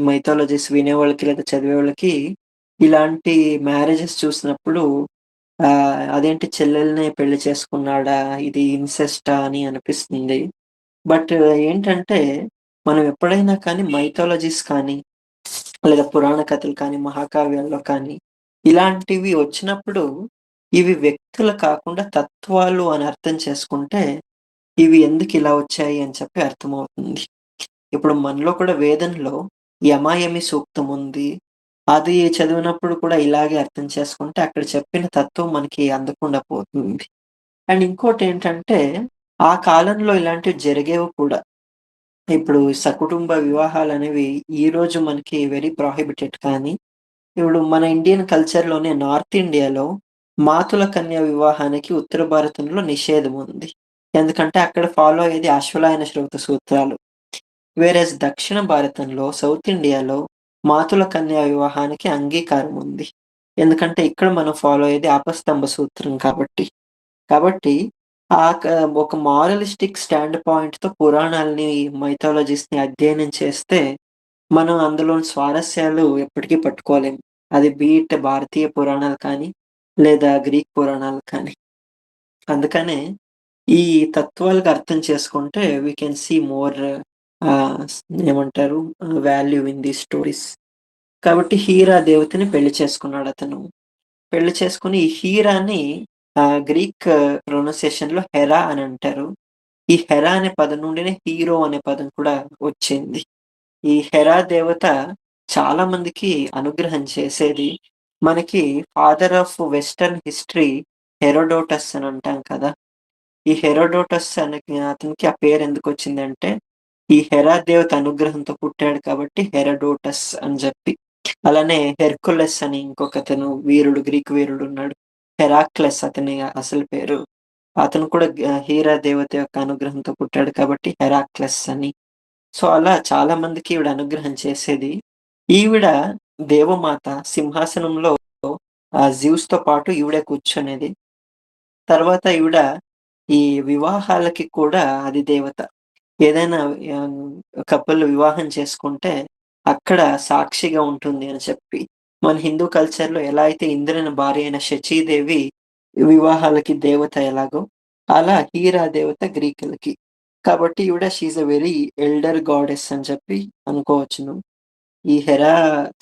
A: మైథాలజీస్ వినేవాళ్ళకి లేదా చదివేవాళ్ళకి ఇలాంటి మ్యారేజెస్ చూసినప్పుడు అదేంటి చెల్లెల్నే పెళ్లి చేసుకున్నాడా? ఇది ఇన్సెస్టా? అని అనిపిస్తుంది. బట్ ఏంటంటే మనం ఎప్పుడైనా కానీ మైథాలజీస్ కానీ, లేదా పురాణ కథలు కానీ, మహాకావ్యాల్లో కానీ ఇలాంటివి వచ్చినప్పుడు ఇవి వ్యక్తులు కాకుండా తత్వాలు అని అర్థం చేసుకుంటే, ఇవి ఎందుకిలా వచ్చాయి అని చెప్పి అర్థమవుతుంది. ఇప్పుడు మనలో కూడా వేదంలో యమాయమి సూక్తం ఉంది. అది చదివినప్పుడు కూడా ఇలాగే అర్థం చేసుకుంటే అక్కడ చెప్పిన తత్వం మనకి అందకుండా పోతుంది. అండ్ ఇంకోటేంటంటే, ఆ కాలంలో ఇలాంటివి జరిగేవి కూడా. ఇప్పుడు సకుటుంబ వివాహాలనేవి ఈరోజు మనకి వెరీ ప్రొహిబిటెడ్ కానీ, ఇప్పుడు మన ఇండియన్ కల్చర్‌లోనే నార్త్ ఇండియాలో మాతుల కన్య వివాహానికి ఉత్తర భారతంలో నిషేధం ఉంది. ఎందుకంటే అక్కడ ఫాలో అయ్యేది అశ్వలాయన శ్రౌత సూత్రాలు. వేరేస్ దక్షిణ భారతంలో సౌత్ ఇండియాలో మాతుల కన్య వివాహానికి అంగీకారం ఉంది. ఎందుకంటే ఇక్కడ మనం ఫాలో అయ్యేది ఆపస్తంభ సూత్రం కాబట్టి. కాబట్టి ఆ క ఒక మోరలిస్టిక్ స్టాండ్ పాయింట్‌తో పురాణాల్ని, మైథాలజీస్‌ని అధ్యయనం చేస్తే, మనం అందులోని స్వారస్యాలు ఎప్పటికీ పట్టుకోలేం. అది భారతీయ పురాణాలు కానీ, లేదా గ్రీక్ పురాణాలు కానీ. అందుకనే ఈ తత్వాలుగా అర్థం చేసుకుంటే వి కెన్ సీ మోర్ ఆహ్, ఏమంటారు వాల్యూ ఇన్ థీస్ స్టోరీస్. కాబట్టి హీరా దేవతని పెళ్లి చేసుకున్నాడతను. పెళ్లి చేసుకొని ఈ హీరాని గ్రీక్ ప్రొనౌన్సియేషన్‌లో హెరా అని అంటారు. ఈ హెరా అనే పదం నుండినే హీరో అనే పదం కూడా వచ్చింది. ఈ హెరా దేవత చాలా మందికి అనుగ్రహం చేసేది. మనకి father of western history Herodotus అని అంటాం కదా! ఈ హెరోడోటస్ అనే అతనికి ఆ పేరెందుకొచ్చిందంటే, ఈ హెరా దేవత అనుగ్రహంతో పుట్టాడు కాబట్టి హెరోడోటస్ అని జెప్పి. అలానే హెర్కులస్ అని ఇంకొకతను వీరుడు, గ్రీక్ వీరుడున్నాడు. హెరాక్లెస్ అతని అసలు పేరు. అతను కూడా హీరా దేవత యొక్క అనుగ్రహంతో పుట్టాడు కాబట్టి హెరాక్లెస్ అని. సో, అలా చాలా మందికి ఈవిడ అనుగ్రహం చేసేది. ఈవిడ దేవమాత సింహాసనంలో జివ్స్‌తో పాటు ఈవిడే కూర్చునేది. తర్వాత ఈవిడ ఈ వివాహాలకి కూడా అది దేవత. ఏదైనా ఆహ్, కపుల్ వివాహం చేసుకుంటే అక్కడ సాక్షిగా ఉంటుంది అని చెప్పి. మన హిందూ కల్చర్‌లో ఎలా అయితే ఇంద్రుని భార్య అయిన శచీదేవి వివాహాలకి దేవత ఎలాగో, అలా హీరా దేవత గ్రీకులకి. కాబట్టి ఈవిడ she is a very elder goddess అని చెప్పి అనుకోవచ్చును. ఈ హెరా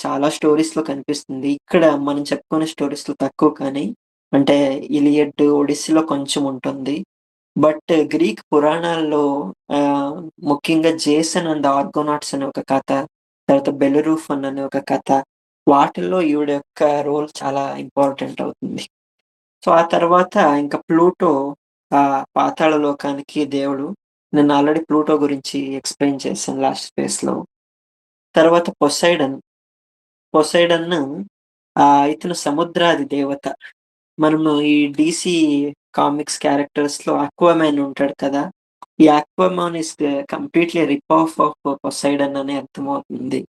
A: చాలా స్టోరీస్‌లో కనిపిస్తుంది. ఇక్కడ మనం చెప్పుకునే స్టోరీస్‌లో తక్కువ కానీ, అంటే 'ఇలియడ్', 'ఒడిస్సీ'లో కొంచెం ఉంటుంది. బట్ గ్రీక్ పురాణాల్లో ఆహ్, ముఖ్యంగా 'జేసన్ అండ్ ద ఆర్గోనాట్స్' అనే ఒక కథ, తర్వాత 'బెలెరూఫన్' అనే ఒక కథ, వాటిల్లో ఈవిడ యొక్క రోల్ చాలా ఇంపార్టెంట్ అవుతుంది. సో, ఆ తర్వాత ఇంకా ప్లూటో పాతాళ లోకానికి దేవుడు. నేను ఆల్రెడీ ప్లూటో గురించి ఎక్స్‌ప్లెయిన్ చేశాను లాస్ట్ స్పేస్‌లో. తర్వాత పొసైడన్ ఇతను సముద్రాది దేవత. మనము ఈ డీసీ కామిక్స్ క్యారెక్టర్స్‌లో అక్వామాన్ ఉంటాడు కదా! ఈ అక్వామాన్ ఈస్ కంప్లీట్‌లీ రిప్ ఆఫ్ పొసైడన్ అని అర్థమవుతుంది.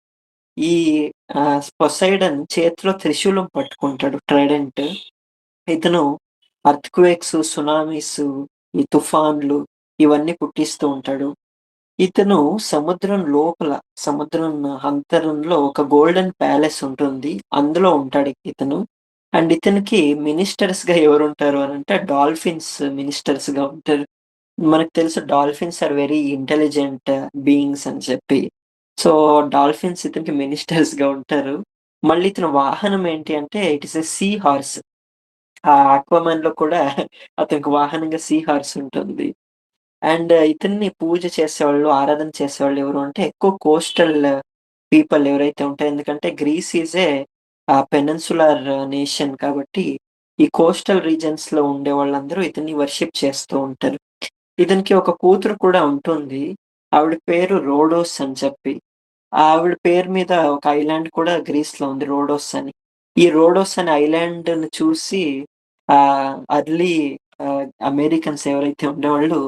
A: ఈ పొసైడన్ చేతిలో త్రిశూలం పట్టుకుంటాడు ట్రైడెంట్. ఇతను ఎర్త్‌క్వేక్స్, సునామీస్, ఈ తుఫాన్లు ఇవన్నీ పుట్టిస్తూ ఉంటాడు. ఇతను సముద్రం లోపల, సముద్రం అంతరంలో ఒక గోల్డెన్ ప్యాలెస్ ఉంటుంది. అందులో ఉంటాడు ఇతను. అండ్ ఇతనికి మినిస్టర్స్‌గా ఎవరుంటారు అనంటే డాల్ఫిన్స్ మినిస్టర్స్‌గా ఉంటారు. మనకు తెలుసు dolphins are very intelligent beings అని చెప్పి. సో, డాల్ఫిన్స్ ఇతనికి మినిస్టర్స్‌గా ఉంటారు. మళ్ళీ ఇతని వాహనం ఏంటి అంటే it is a see horse. ఆ అక్వామాన్‌లో కూడా అతనికి వాహనంగా సీ హార్స్ ఉంటుంది. అండ్ ఇతన్ని పూజ చేసేవాళ్ళు, ఆరాధన చేసేవాళ్ళు ఎవరు అంటే ఎక్కువ కోస్టల్ పీపుల్ ఎవరైతే ఉంటారో ఎందుకంటే Greece is a peninsular nation కాబట్టి ఈ కోస్టల్ రీజియన్స్‌లో ఉండేవాళ్ళందరూ ఇతన్ని వర్షిప్ చేస్తూ ఉంటారు. ఇతనికి ఒక కూతురు కూడా ఉంటుంది. ఆవిడ పేరు రోడోస్ అని చెప్పి. ఆవిడ పేరు మీద ఒక ఐలాండ్ కూడా గ్రీస్‌లో ఉంది రోడోస్ అని. ఈ రోడోస్ అనే ఐలాండ్‌ని చూసి అర్లీ అమెరికన్స్ ఎవరైతే ఉండేవాళ్ళు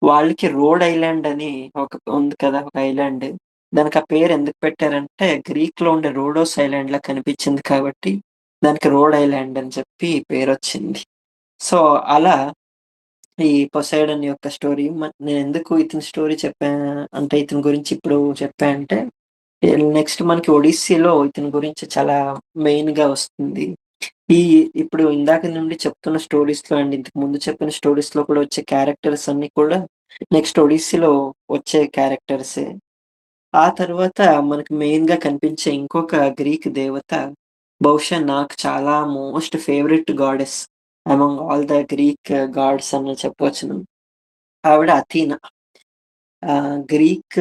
A: వాళ్ళకి రోడ్ ఐలాండ్ అని ఒక ఉంది కదా! ఒక ఐలాండ్. దానికి ఆ పేరు ఎందుకు పెట్టారంటే గ్రీక్‌లో ఉండే రోడోస్ ఐలాండ్‌లా కనిపించింది కాబట్టి దానికి రోడ్ ఐలాండ్ అని చెప్పి పేరొచ్చింది. సో, అలా ఈ పొసైడన్ యొక్క స్టోరీ నేనెందుకు ఇతని స్టోరీ చెప్పా అంటే ఇతని గురించి ఇప్పుడు చెప్పా అంటే నెక్స్ట్ మనకి 'ఒడిస్సీ'లో ఇతని గురించి చాలా మెయిన్‌గా వస్తుంది. ఈ ఇప్పుడు ఇందాక నుండి చెప్తున్న స్టోరీస్‌లో అండ్ ఇంతకు ముందు చెప్పిన స్టోరీస్‌లో కూడా వచ్చే క్యారెక్టర్స్ అన్నీ కూడా నెక్స్ట్ 'ఒడిస్సీ'లో వచ్చే క్యారెక్టర్సే. ఆ తర్వాత మనకు మెయిన్‌గా కనిపించే ఇంకొక గ్రీక్ దేవత బహుశా నాకు చాలా most favourite goddess among all the Greek gods అని చెప్పవచ్చును. ఆవిడ అథీనా. గ్రీక్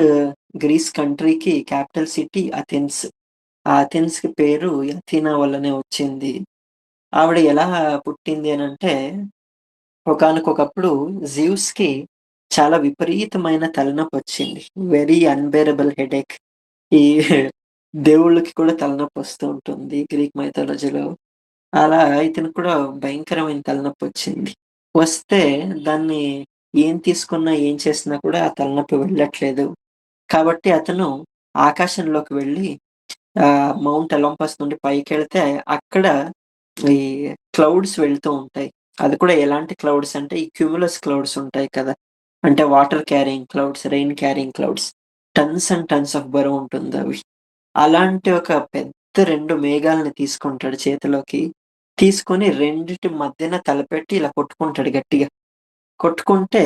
A: గ్రీస్ కంట్రీకి క్యాపిటల్ సిటీ అథెన్స్. ఆ అథెన్స్‌కి పేరు అథీనా వల్లనే వచ్చింది. ఆవిడ ఎలా పుట్టింది అనంటే, ఒకానొకప్పుడు జీవ్స్‌కి చాలా విపరీతమైన తలనొప్పొచ్చింది. Very unbearable headache. ఈ దేవుళ్ళకి కూడా తలనొప్పొస్తూ ఉంటుంది గ్రీక్ మైథాలజీలో. అలా ఇతనికి కూడా భయంకరమైన తలనొప్పొచ్చింది. వస్తే దాన్ని ఏం తీసుకున్నా, ఏం చేసినా కూడా ఆ తలనొప్పి వెళ్ళట్లేదు. కాబట్టి అతను ఆకాశంలోకి వెళ్ళి మౌంట్ ఒలంపస్ నుండి పైకెళ్తే అక్కడ ఈ క్లౌడ్స్ వెళ్తూ ఉంటాయి. అది కూడా ఎలాంటి క్లౌడ్స్ అంటే ఈ క్యూములస్ క్లౌడ్స్ ఉంటాయి కదా! అంటే water carrying clouds, rain carrying clouds. Tons and tons of బరువుంటుందవి. అలాంటి ఒక పెద్ద 2 మేఘాలని తీసుకుంటాడు చేతిలోకి. తీసుకొని రెండిటి మధ్యన తలపెట్టి ఇలా కొట్టుకుంటాడు గట్టిగా. కొట్టుకుంటే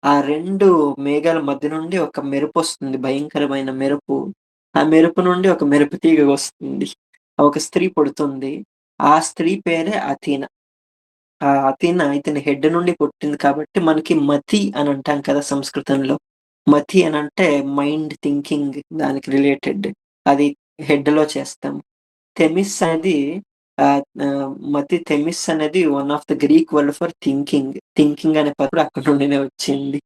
A: ఆ 2 మేఘాల మధ్య నుండి ఒక మెరుపొస్తుంది. భయంకరమైన మెరుపు. ఆ మెరుపు నుండి ఒక మెరుపు తీగ వస్తుంది. ఒక స్త్రీ పుడుతుంది. ఆ స్త్రీ పేరే అథీన. ఆ అథీన ఇతని హెడ్ నుండి పుట్టింది కాబట్టి మనకి మతి అని అంటాం కదా సంస్కృతంలో. మతి అనంటే మైండ్ థింకింగ్ దానికి రిలేటెడ్. అది హెడ్‌లో చేస్తాం. థెమిస్ అనేది థెమిస్ అనేది one of the Greek word for thinking. Thinking అనే పదం అక్కడి నుండినే వచ్చింది.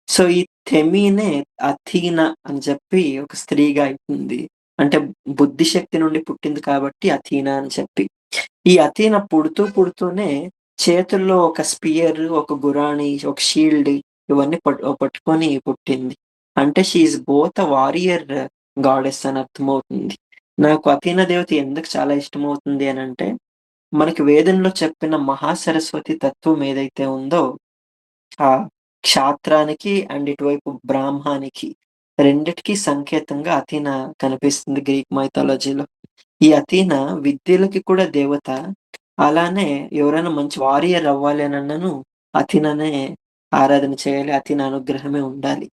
A: సో, ఈ థెమీనే అథీన అని చెప్పి ఒక స్త్రీగా అయితుంది. అంటే బుద్ధిశక్తి నుండి పుట్టింది కాబట్టి అథీన అని చెప్పి. ఈ అథీన పుడుతూనే చేతుల్లో ఒక స్పియర్, ఒక గురాణి, ఒక షీల్డ్ ఇవన్నీ పట్టుకొని పుట్టింది. అంటే she is both a warrior goddess అని అర్థమవుతుంది. నాకు అథీన దేవత ఎందుకు చాలా ఇష్టమవుతుంది అనంటే, మనకి వేదంలో చెప్పిన మహాసరస్వతి తత్వం ఏదైతే ఉందో, ఆ క్షాత్రానికి అండ్ ఇటువైపు బ్రాహ్మానికి రెండిటికి సంకేతంగా అథీన కనిపిస్తుంది గ్రీక్ మైథాలజీలో. ఈ అథీన విద్యలకి కూడా దేవత. అలానే ఎవరైనా మంచి వారియర్ అవ్వాలి అనన్నను అథీననే ఆరాధన చేయాలి. అథీన అనుగ్రహమే ఉండాలి.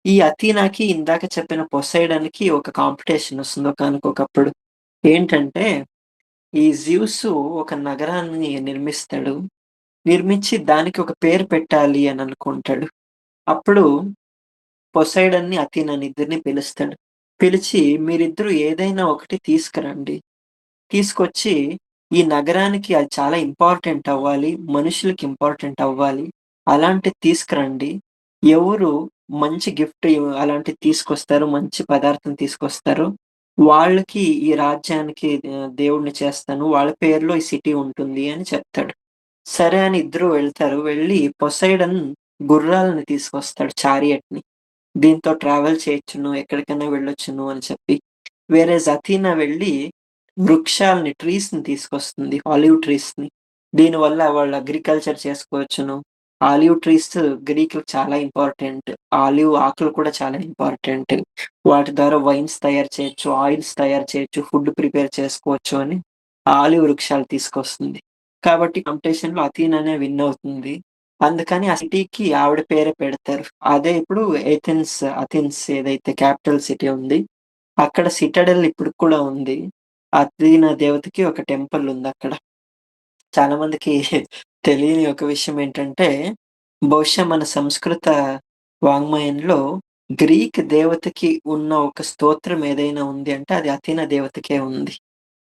A: ఈ అథీనాకి ఇందాక చెప్పిన పొసైడన్‌కి ఒక కాంపిటీషన్ వస్తుంది ఒకానొకప్పుడు. ఏంటంటే, ఈ జిউస్ ఒక నగరాన్ని నిర్మిస్తాడు. నిర్మించి దానికి ఒక పేరు పెట్టాలి అని అనుకుంటాడు. అప్పుడు పొసైడన్‌ని, అథీనాని ఇద్దరిని పిలుస్తాడు. పిలిచి మీరిద్దరూ ఏదైనా ఒకటి తీసుకురండి. తీసుకొచ్చి ఈ నగరానికి అది చాలా ఇంపార్టెంట్ అవ్వాలి. మనుషులకి ఇంపార్టెంట్ అవ్వాలి. అలాంటిది తీసుకురండి. ఎవరు మంచి గిఫ్ట్ అలాంటిది తీసుకొస్తారో, మంచి పదార్థం తీసుకొస్తారో, వాళ్ళకి ఈ రాజ్యానికి దేవుడిని చేస్తాను. వాళ్ళ పేరులో ఈ సిటీ ఉంటుంది అని చెప్తాడు. సరే అని ఇద్దరు వెళ్తారు. వెళ్ళి పొసైడన్ గుర్రాలను తీసుకొస్తాడు చారియట్‌ని. దీంతో ట్రావెల్ చేయొచ్చును, ఎక్కడికైనా వెళ్ళొచ్చును అని చెప్పి. వేరేజ్ అథీనా వెళ్ళి ట్రీస్‌ని తీసుకొస్తుంది. ఆలివ్ ట్రీస్‌ని. దీనివల్ల వాళ్ళు అగ్రికల్చర్ చేసుకోవచ్చును. ఆలివ్ ట్రీస్ గ్రీక్‌లకి చాలా ఇంపార్టెంట్. ఆలివ్ ఆకులు కూడా చాలా ఇంపార్టెంట్. వాటి ద్వారా వైన్స్ తయారు చేయొచ్చు, ఆయిల్స్ తయారు చేయొచ్చు, ఫుడ్ ప్రిపేర్ చేసుకోవచ్చు అని ఆలివ్ వృక్షాలు తీసుకొస్తుంది. కాబట్టి కాంపిటీషన్‌లో అథీనానే విన్ అవుతుంది. అందుకని ఆ సిటీకి ఆవిడ పేరే పెడతారు. అదే ఇప్పుడు అథెన్స్ ఏదైతే క్యాపిటల్ సిటీ ఉంది. అక్కడ సిటడెల్ ఇప్పటికి కూడా ఉంది. అథీనా దేవతకి ఒక టెంపుల్ ఉందక్కడ. చాలా మందికి తెలియని ఒక విషయం ఏంటంటే, బహుశా మన సంస్కృత వాంగ్మయంలో గ్రీక్ దేవతకి ఉన్న ఒక స్తోత్రం ఏదైనా ఉంది అంటే అది అథీనా దేవతకే ఉంది.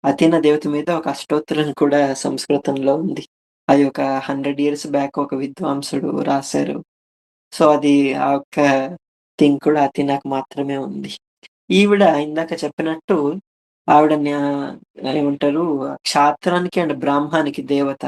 A: అథీనా దేవత మీద ఒక అష్టోత్తరం కూడా సంస్కృతంలో ఉంది. అది ఒక 100 ఇయర్స్ బ్యాక్ ఒక విద్వాంసుడు రాశారు. సో, అది ఆ ఒక్క థింగ్ కూడా అథీనాకు మాత్రమే ఉంది. ఈవిడ ఇందాక చెప్పినట్టు ఆవిడ ఏమంటారు క్షాత్రానికి అండ్ బ్రాహ్మణానికి దేవత.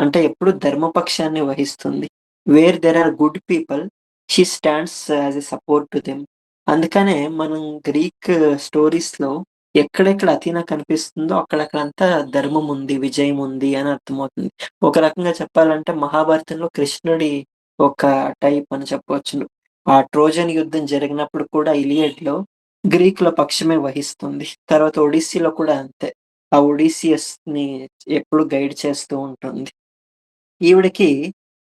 A: అంటే ఎప్పుడు ధర్మపక్షాన్ని వహిస్తుంది. Where there are good people she stands as a support to them. అందుకనే మనం గ్రీక్ స్టోరీస్‌లో ఎక్కడెక్కడ అథీనా కనిపిస్తుందో అక్కడక్కడంతా ధర్మం ఉంది, విజయం ఉంది అని అర్థమవుతుంది. ఒక రకంగా చెప్పాలంటే మహాభారతంలో కృష్ణుడి ఒక టైప్ అని చెప్పవచ్చును. ఆ ట్రోజన్ యుద్ధం జరిగినప్పుడు కూడా ఇలియడ్‌లో గ్రీకుల పక్షమే వహిస్తుంది. తర్వాత ఒడిస్సీలో కూడా అంతే. ఆ ఒడిసియస్‌ని ఎప్పుడు గైడ్ చేస్తూ ఉంటుంది. ఈవిడకి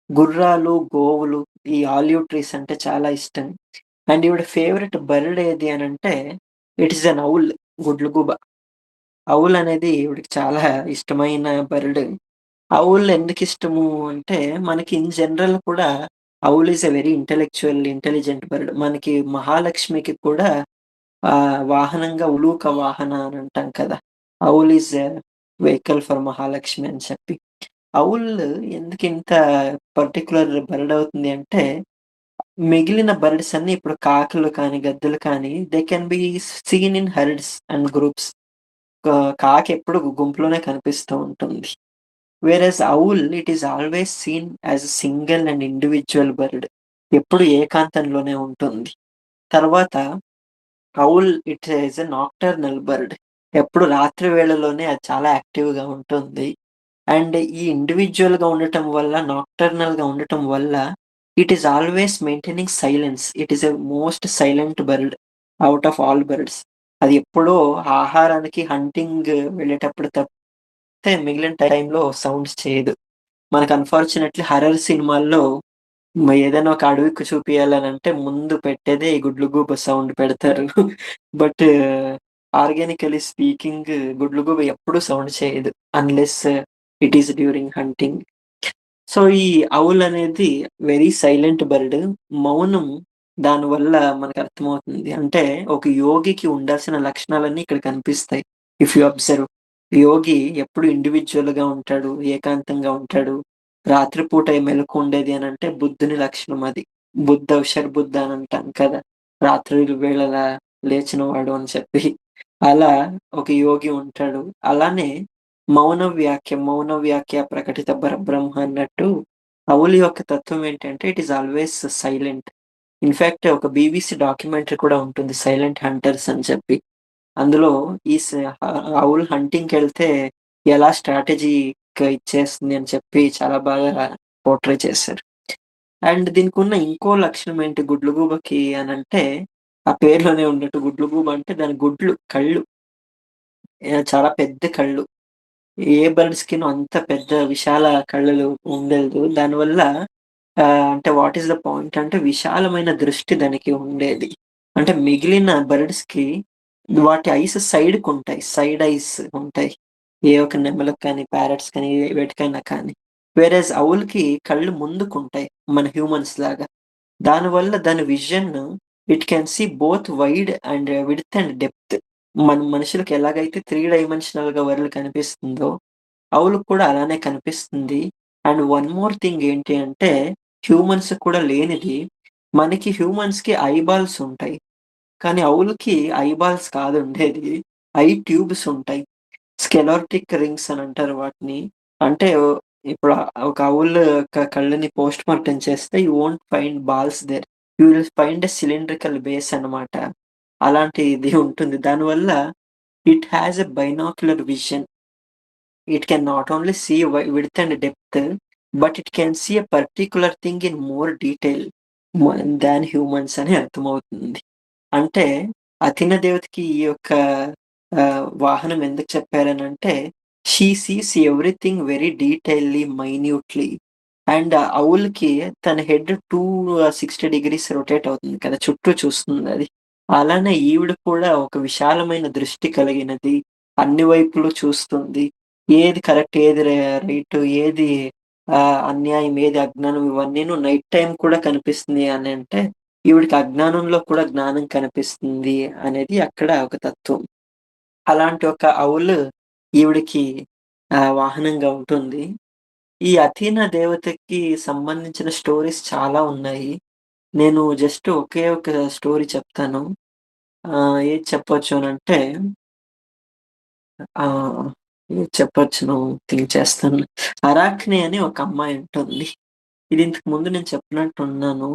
A: గుర్రాలు, గోవులు, ఈ ఆలివ్ ట్రీస్ అంటే చాలా ఇష్టం. అండ్ ఈవిడ ఫేవరెట్ బర్డ్ ఏది అనంటే ఇట్ ఈస్ ఎన్ ఔల్ గుడ్లగూబ. ఔల్ అనేది ఈవిడకి చాలా ఇష్టమైన బర్డ్. ఔల్ ఎందుకిష్టము అంటే మనకి ఇన్ జనరల్ కూడా owl is a very intelligent bird. మనకి మహాలక్ష్మికి కూడా వాహనంగా ఉలూక వాహన అని అంటాం కదా! Owl is a vehicle for Mahalakshmi అని చెప్పి. ఔల్ ఎందుకింత పర్టిక్యులర్ బర్డ్ అవుతుంది అంటే, మిగిలిన బర్డ్స్ అన్నీ ఇప్పుడు కాకులు కానీ, గద్దలు కానీ they can be seen in herds and groups. కాకెప్పుడు గుంపులోనే కనిపిస్తూ ఉంటుంది. Whereas owl it is always seen as a single and individual bird. ఎప్పుడు ఏకాంతంలోనే ఉంటుంది. తర్వాత owl it is a nocturnal bird. ఎప్పుడు రాత్రి వేళలోనే అది చాలా యాక్టివ్‌గా ఉంటుంది. అండ్ ఈ ఇండివిడ్యుయల్‌గా ఉండటం వల్ల, నాక్టర్నల్‌గా ఉండటం వల్ల it is always maintaining silence. It is a most silent bird out of all birds. అది ఎప్పుడో ఆహారానికి హంటింగ్ వెళ్ళేటప్పుడు తప్పితే మిగిలిన టైంలో సౌండ్స్ చేయదు. మనకు అన్‌ఫార్చునేట్‌లీ హారర్ సినిమాల్లో ఏదైనా ఒక అడవికి చూపియాలనంటే ముందు పెట్టేదే ఈ గుడ్లుగూబ సౌండ్ పెడతారు. బట్ ఆర్గానికల్లీ స్పీకింగ్ గుడ్లుగూబ ఎప్పుడు సౌండ్ చేయదు. Unless it is during hunting. So, ఈ ఔల్ అనేది వెరీ సైలెంట్ బర్డ్. మౌనం దానివల్ల మనకర్థమవుతుంది. అంటే ఒక యోగికి ఉండాల్సిన లక్షణాలన్నీ ఇక్కడ కనిపిస్తాయి. If you observe. యోగి ఎప్పుడు ఇండివిడ్యుయల్‌గా ఉంటాడు, ఏకాంతంగా ఉంటాడు. రాత్రిపూట మెలుకువ ఉండేది అనంటే బుద్ధుని లక్షణం అది. బుద్ధ అని అంటాం కదా! రాత్రి వేళల లేచినవాడు అని చెప్పి. అలా ఒక యోగి ఉంటాడు. అలానే మౌన వ్యాఖ్య ప్రకటిత పరబ్రహ్మ అన్నట్టు అవులి యొక్క తత్వం ఏంటంటే it is always silent. In fact ఒక బీబీసీ డాక్యుమెంటరీ కూడా ఉంటుంది 'సైలెంట్ హంటర్స్' అని చెప్పి. అందులో ఈ ఔల్ హంటింగ్‌కెళ్తే ఎలా స్ట్రాటజీ‌గా ఇచ్చేస్తుంది అని చెప్పి చాలా బాగా పోర్ట్రే చేశారు. అండ్ దీనికున్న ఇంకో లక్షణం ఏంటి గుడ్లగూబకి అనంటే, ఆ పేరులోనే ఉన్నట్టు గుడ్లగూబ అంటే దాని గుడ్లు, కళ్ళు చాలా పెద్ద కళ్ళు. ఏ బర్డ్స్‌కిను అంత పెద్ద విశాల కళ్ళలు ఉండదు. దానివల్ల అంటే వాట్ ఈస్ ద పాయింట్ అంటే విశాలమైన దృష్టి దానికి ఉండేది. అంటే మిగిలిన బర్డ్స్‌కి వాటి ఐస్ సైడ్‌కుంటాయి. సైడ్ ఐస్ ఉంటాయి. ఏ ఒక్క నెమలికి కానీ, ప్యారట్స్ కానీ వేటికైనా కానీ. వేరేస్ ఔల్‌కి కళ్ళు ముందుకుంటాయి. మన హ్యూమన్స్ లాగా. దానివల్ల దాని vision it can see both wide and width and depth. మన మనుషులకి ఎలాగైతే 3 డైమెన్షనల్‌గా వరల్డ్ కనిపిస్తుందో, ఆవులకు కూడా అలానే కనిపిస్తుంది. అండ్ వన్ మోర్ థింగ్ ఏంటి అంటే, హ్యూమన్స్‌కి కూడా లేనిది, మనకి హ్యూమన్స్‌కి ఐబాల్స్ ఉంటాయి. కానీ ఆవులకి ఐబాల్స్ కాదు ఉండేది. ఐ ట్యూబ్స్ ఉంటాయి. స్కెలర్టిక్ రింగ్స్ అని అంటారు వాటిని. అంటే ఇప్పుడు ఒక ఔల్ కళ్ళని పోస్ట్‌మార్టం చేస్తే you won't find balls there. You will find a cylindrical base అన్నమాట. అలాంటిది ఉంటుంది. దానివల్ల it has a binocular vision. It can not only see width and depth, but it can see a particular thing in more detail than humans అని అర్థమవుతుంది. అంటే Athena దేవతకి ఈ యొక్క వాహనం ఎందుకు చెప్పారనంటే, she sees everything very detailedly, minutely. And ఔల్‌కి తన హెడ్ 260 డిగ్రీస్ రొటేట్ అవుతుంది కదా! చుట్టూ చూస్తుందది. అలానే ఈవిడ కూడా ఒక విశాలమైన దృష్టి కలిగినది. అన్ని వైపులు చూస్తుంది. ఏది కరెక్ట్, ఏది రైటు, ఏది అన్యాయం, ఏది అజ్ఞానం ఇవన్నీను నైట్ టైమ్ కూడా కనిపిస్తుంది అనంటే, ఈవిడకి అజ్ఞానంలో కూడా జ్ఞానం కనిపిస్తుంది అనేది అక్కడ ఒక తత్వం. అలాంటి ఒక ఔల్ ఈవిడకి వాహనంగా ఉంటుంది. ఈ అథీనా దేవతకి సంబంధించిన స్టోరీస్ చాలా ఉన్నాయి. నేను జస్ట్ ఒకే ఒక స్టోరీ చెప్తాను. ఏది చెప్పొచ్చు అనంటే ఆహ్, ఏది చెప్పొచ్చును థింక్ చేస్తాను. అరాక్‌నే అని ఒక అమ్మాయి ఉంటుంది. ఇది ఇంతకు ముందు నేను చెప్పినట్టున్నాను.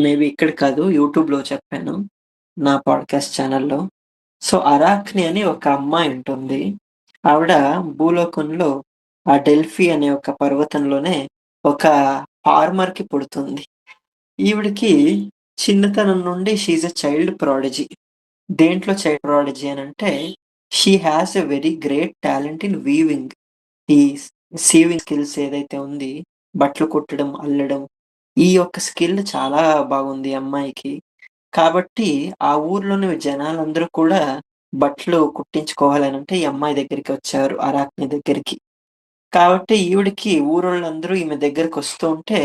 A: మేబీ ఇక్కడ కాదు యూట్యూబ్‌లో చెప్పాను. నా పాడ్‌కాస్ట్ ఛానెల్‌లో. సో, అరాక్‌ని అని ఒక అమ్మాయి ఉంటుంది. ఆవిడ భూలోకంలో డెల్ఫీ అనే ఒక పర్వతంలోనే ఒక ఫార్మర్‌కి పుడుతుంది. ఈవిడకి చిన్నతనం నుండి she is a child prodigy. దేంట్లో చైల్డ్ ప్రాడిజీ అనంటే, she has a very great talent in weaving. ఈ సీవింగ్ స్కిల్స్ ఏదైతే ఉంది, బట్టలు కుట్టడం, అల్లడం, ఈ యొక్క స్కిల్ చాలా బాగుంది ఈ అమ్మాయికి. కాబట్టి ఆ ఊర్లోని జనాలందరూ కూడా బట్టలు కుట్టించుకోవాలనంటే ఈ అమ్మాయి దగ్గరికొచ్చారు. అరాక్‌ని దగ్గరికి. కాబట్టి ఈవిడకి ఊరోళ్ళందరూ ఈమె దగ్గరకొస్తూ ఉంటే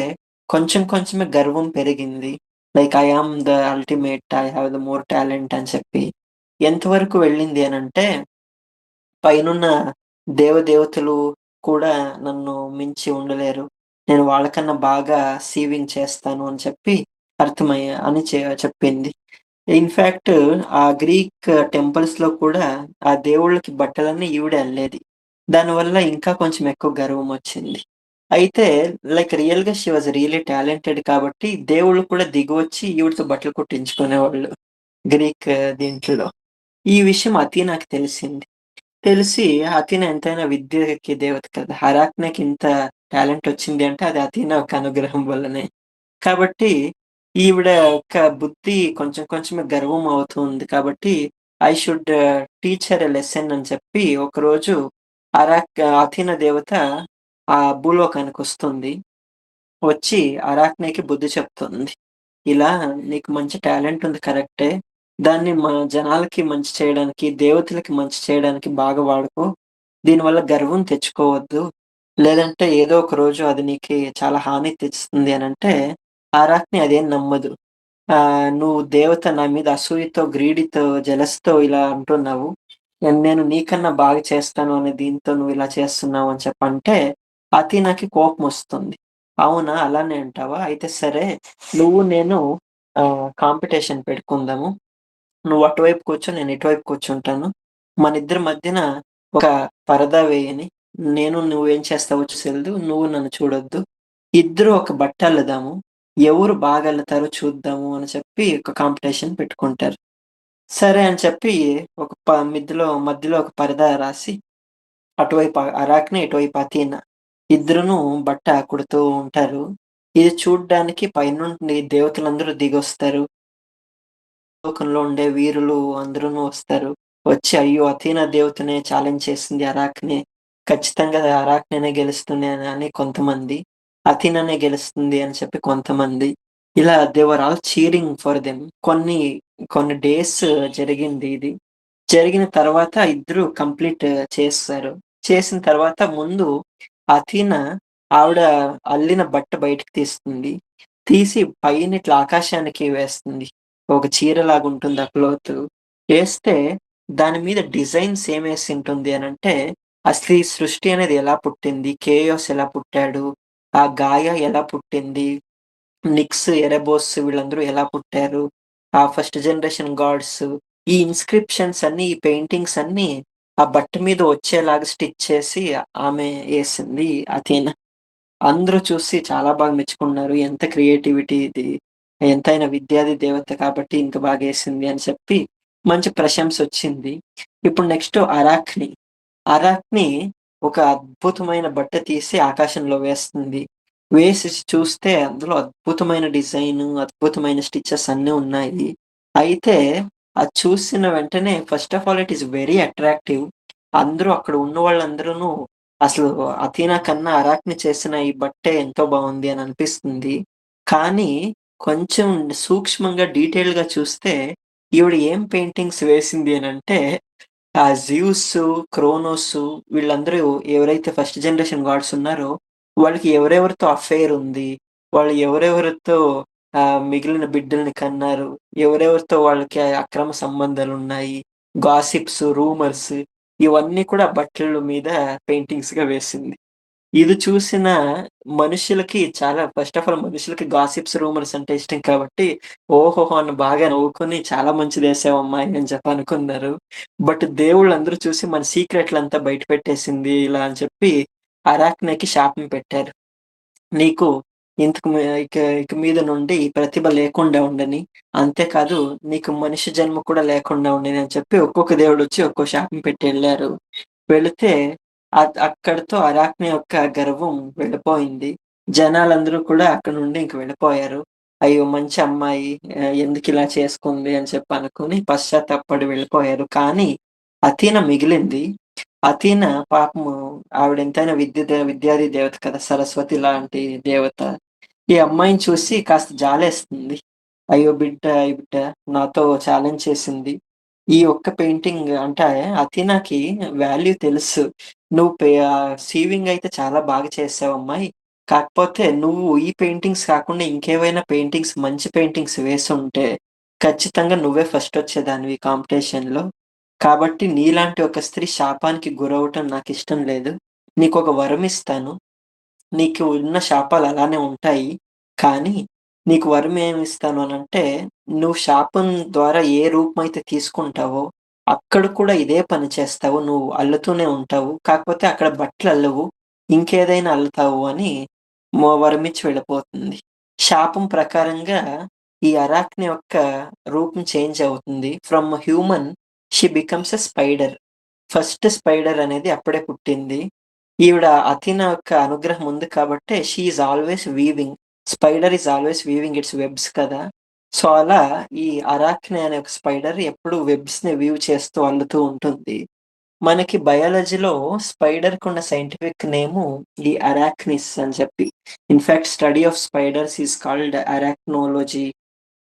A: కొంచెం కొంచెమే గర్వం పెరిగింది. Like I am the ultimate. I have the more talent అని చెప్పి. ఎంతవరకు వెళ్ళింది అనంటే పైనున్న దేవదేవతలు కూడా నన్ను మించి ఉండలేరు. నేను వాళ్ళకన్నా బాగా సీవింగ్ చేస్తాను అని చెప్పి అని చెప్పింది. ఇన్‌ఫాక్ట్ ఆ గ్రీక్ టెంపుల్స్‌లో కూడా ఆ దేవుళ్ళకి బట్టలన్నీ ఈవిడే అల్లేది. దానివల్ల ఇంకా కొంచెం ఎక్కువ గర్వమొచ్చింది. అయితే లైక్ రియల్‌గా షీ వాస్ రియల్లీ టాలెంటెడ్ కాబట్టి దేవుళ్ళు కూడా దిగివచ్చి ఈవిడతో బట్టలు కుట్టించుకునేవాళ్ళు. గ్రీక్ దీంట్లో. ఈ విషయం అథీనాకి తెలిసింది. తెలిసి అథీనా ఎంతైనా విద్యకి దేవత కదా! అరాక్‌నేకి ఇంత టాలెంట్ వచ్చింది అంటే అది అథీనా యొక్క అనుగ్రహం వల్లనే. కాబట్టి ఈవిడ యొక్క బుద్ధి కొంచెం కొంచెమే గర్వం అవుతుంది కాబట్టి I should teach her a lesson అని చెప్పి ఒకరోజు అథీనా దేవత ఆ భూలోకానికొస్తుంది. వచ్చి అరాక్‌నేకి బుద్ధి చెప్తుంది. ఇలా నీకు మంచి టాలెంట్ ఉంది కరెక్టే. దాన్ని మన జనాలకి మంచి చేయడానికి, దేవతలకి మంచి చేయడానికి బాగా వాడుకో. దీనివల్ల గర్వం తెచ్చుకోవద్దు. లేదంటే ఏదో ఒక రోజు అది నీకి చాలా హాని తెస్తుంది అనంటే, అరాక్‌ని అదేం నమ్మదు. "నువ్వు దేవత నా మీద అసూయతో, గ్రీడీతో, జెలస్‌తో ఇలా అంటున్నావు. నేను నీకన్నా బాగా చేస్తాను అనే దీంతో నువ్విలా చేస్తున్నావు" అని చెప్పంటే, అథీనాకి కోపమొస్తుంది. అవునా! అలానే అంటావా? అయితే సరే నువ్వు నేను కాంపిటీషన్ పెట్టుకుందాము. నువ్వు అటువైపు కూర్చో, నేను ఇటువైపు కూర్చుంటాను. మనిద్దరి మధ్యన ఒక పరదా వేయని. నేను నువ్వేం చేస్తావో చూసెళ్దు. నువ్వు నన్ను చూడొద్దు. ఇద్దరు ఒక బట్ట అల్లుదాము. ఎవరు బాగా అల్లుతారో చూద్దాము అని చెప్పి ఒక కాంపిటీషన్ పెట్టుకుంటారు. సరే అని చెప్పి ఒక మధ్యలో ఒక పరదా రాసి అటువైపు అరాక్‌ని, ఇటువైపు అథీనా. ఇద్దరును బట్ట కుడుతూ ఉంటారు. ఇది చూడ్డానికి పైనుండి దేవతలందరూ దిగొస్తారు. లోకంలో ఉండే వీరులు అందరూను వస్తారు. వచ్చి అయ్యో! అథీనా దేవతనే ఛాలెంజ్ చేసింది అరాక్‌ని. ఖచ్చితంగా అరాక్‌నేనే గెలుస్తుంది అని కొంతమంది. అథీనానే గెలుస్తుంది అని చెప్పి కొంతమంది. ఇలా they were all cheering for them. కొన్ని డేస్ జరిగింది ఇది. జరిగిన తర్వాత ఇద్దరు కంప్లీట్ చేసేసారు. చేసిన తర్వాత ముందు అథీనా ఆవిడ అల్లిన బట్ట బయటికి తీస్తుంది. తీసి పైన ఇట్లా ఆకాశానికి వేస్తుంది. ఒక చీరలాగుంటుంది ఆ క్లోతు. ఏస్తే దాని మీద డిజైన్స్ ఏమేసింటుంది అనంటే, అసలు ఈ సృష్టి అనేది ఎలా పుట్టింది? కేయోస్ ఎలా పుట్టాడు? ఆ గాయా ఎలా పుట్టింది? నిక్స్, ఎరెబోస్ వీళ్ళందరూ ఎలా పుట్టారు? ఆ ఫస్ట్ జనరేషన్ గాడ్స్ ఈ ఇన్‌స్క్రిప్షన్స్ అన్నీ, ఈ పెయింటింగ్స్ అన్నీ ఆ బట్ట మీద వచ్చేలాగా స్టిచ్ చేసి ఆమె ఏసింది అథీనా. అందరూ చూసి చాలా బాగా మెచ్చుకున్నారు. ఎంత క్రియేటివిటీ ఇది. ఎంతైనా విద్యాది దేవత కాబట్టి ఇంత బాగేసింది అని చెప్పి మంచి ప్రశంసొచ్చింది. ఇప్పుడు నెక్స్ట్ అరాక్‌ని. అరాక్‌ని ఒక అద్భుతమైన బట్ట తీసి ఆకాశంలో వేస్తుంది. వేసి చూస్తే అందులో అద్భుతమైన డిజైను, అద్భుతమైన స్టిచెస్ అన్నీ ఉన్నాయి. అయితే అది చూసిన వెంటనే first of all it is very attractive. అందరూ అక్కడ ఉన్నవాళ్ళందరూను అసలు అథీనా కన్నా అరాక్‌ని చేసిన ఈ బట్టే ఎంతో బావుంది అని అనిపిస్తుంది. కానీ కొంచెం సూక్ష్మంగా డీటెయిల్‌గా చూస్తే ఈవిడ ఏం పెయింటింగ్స్ వేసింది అనంటే ఆ జియుస్సు, క్రోనోసు వీళ్ళందరూ ఎవరైతే ఫస్ట్ జనరేషన్ గాడ్స్ ఉన్నారో, వాళ్ళకి ఎవరెవరితో అఫెయిర్ ఉంది. వాళ్ళు ఎవరెవరితో మిగిలిన బిడ్డల్ని కన్నారు. ఎవరెవరితో వాళ్ళకి అక్రమ సంబంధాలున్నాయి. గాసిప్స్, రూమర్స్ ఇవన్నీ కూడా బట్టల మీద పెయింటింగ్స్‌గా వేసింది. ఇది చూసిన మనుషులకి చాలా ఫస్ట్ ఆఫ్ ఆల్ మనుషులకి గాసిప్స్, రూమర్స్ అంటే ఇష్టం కాబట్టి, ఓహోహో! అని బాగా నవ్వుకొని చాలా మంచిదేశావమ్మా అని చెప్పి అనుకున్నారు. బట్ దేవుళ్ళందరూ చూసి మన సీక్రెట్‌లంతా బయట పెట్టేసింది ఇలా అని చెప్పి అరాక్‌నేకి శాపం పెట్టారు. నీకు ఇంతకు మీ ఇక ఇక మీద నుండి ఈ ప్రతిభ లేకుండా ఉండని, అంతేకాదు నీకు మనిషి జన్మ కూడా లేకుండా ఉండని అని చెప్పి ఒక్కొక్క దేవుడొచ్చి ఒక్కో శాపం పెట్టి ఎళ్లారు. వెళితే అక్కడితో అరాక్‌ని యొక్క గర్వం వెళ్ళిపోయింది. జనాలందరూ కూడా అక్కడి నుండి ఇంక వెళ్ళిపోయారు. అయ్యో! మంచి అమ్మాయి ఎందుకిలా చేసుకుంది అని చెప్పి అనుకోని పశ్చాత్తాపపడి వెళ్ళిపోయారు. కానీ అథీన మిగిలింది. అథీన పాపము ఆవిడెంతైనా విద్యాది దేవత కదా! సరస్వతి లాంటి దేవత. ఈ అమ్మాయిని చూసి కాస్త జాలేస్తుంది. అయ్యో! ఈ బిడ్డ నాతో ఛాలెంజ్ చేసింది. ఈ ఒక్క పెయింటింగ్ అంటే అథీనాకి వాల్యూ తెలుసు. సీవింగ్ అయితే చాలా బాగా చేసావమ్మాయి. కాకపోతే నువ్వు ఈ పెయింటింగ్స్ కాకుండా ఇంకేవైనా పెయింటింగ్స్ మంచి పెయింటింగ్స్ వేసుంటే ఖచ్చితంగా నువ్వే ఫస్టొచ్చేదానివి కాంపిటీషన్‌లో. కాబట్టి నీలాంటి ఒక స్త్రీ శాపానికి గురవ్వటం నాకిష్టం లేదు. నీకొక వరమిస్తాను. నీకు ఉన్న శాపాలు అలానే ఉంటాయి. కానీ నీకు వరం ఏమిస్తాను అనంటే, నువ్వు శాపం ద్వారా ఏ రూపమైతే తీసుకుంటావో, అక్కడ కూడా ఇదే పని చేస్తావు. నువ్వు అల్లుతూనే ఉంటావు. కాకపోతే అక్కడ బట్టలల్లవు. ఇంకేదైనా అల్లుతావు అని వరమిచ్చి వెళ్ళిపోతుంది. శాపం ప్రకారంగా ఈ అరాక్‌ని యొక్క రూపం చేంజ్ అవుతుంది. From human she becomes a spider. First spider అనేది అప్పుడే పుట్టింది. ఈవిడ అథీనా యొక్క అనుగ్రహం ఉంది కాబట్టే she is always weaving. Spider is always weaving its webs కదా! సో, అలా ఈ అరాక్నే అనే ఒక స్పైడర్ ఎప్పుడూ వెబ్స్‌ని వీవ్ చేస్తూ అల్లుతూ ఉంటుంది. మనకి బయాలజీలో స్పైడర్‌కున్న సైంటిఫిక్ నేము ఈ అరాక్నిస్ అని చెప్పి. In fact study of spiders is called arachnology.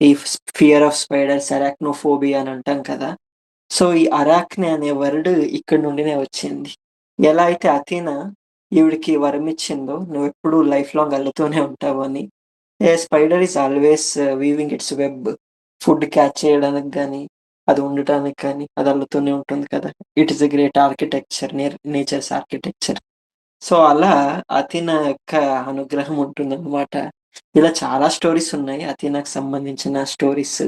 A: ఈ ఫియర్ ఆఫ్ స్పైడర్స్, అరాక్నోఫోబియా అని అంటాం కదా! సో, ఈ అరాక్నే అనే వర్డ్ ఇక్కడి నుండినే వచ్చింది. ఎలా అయితే అథీనా ఈవిడకి వరమిచ్చిందో, "నువ్వెప్పుడూ లైఫ్ లాంగ్ అల్లుతూనే ఉంటావు" అని. A spider is always weaving its web. Food catch చేయడానికి గాని, అది ఉండటానికి కానీ, అది అల్లుతూనే ఉంటుంది కదా! It is a great architecture. Nature's architecture. So, అలా అథీనా యొక్క అనుగ్రహం ఉంటుందన్నమాట. ఇలా చాలా స్టోరీస్ ఉన్నాయి. అథీనాకు సంబంధించిన స్టోరీస్.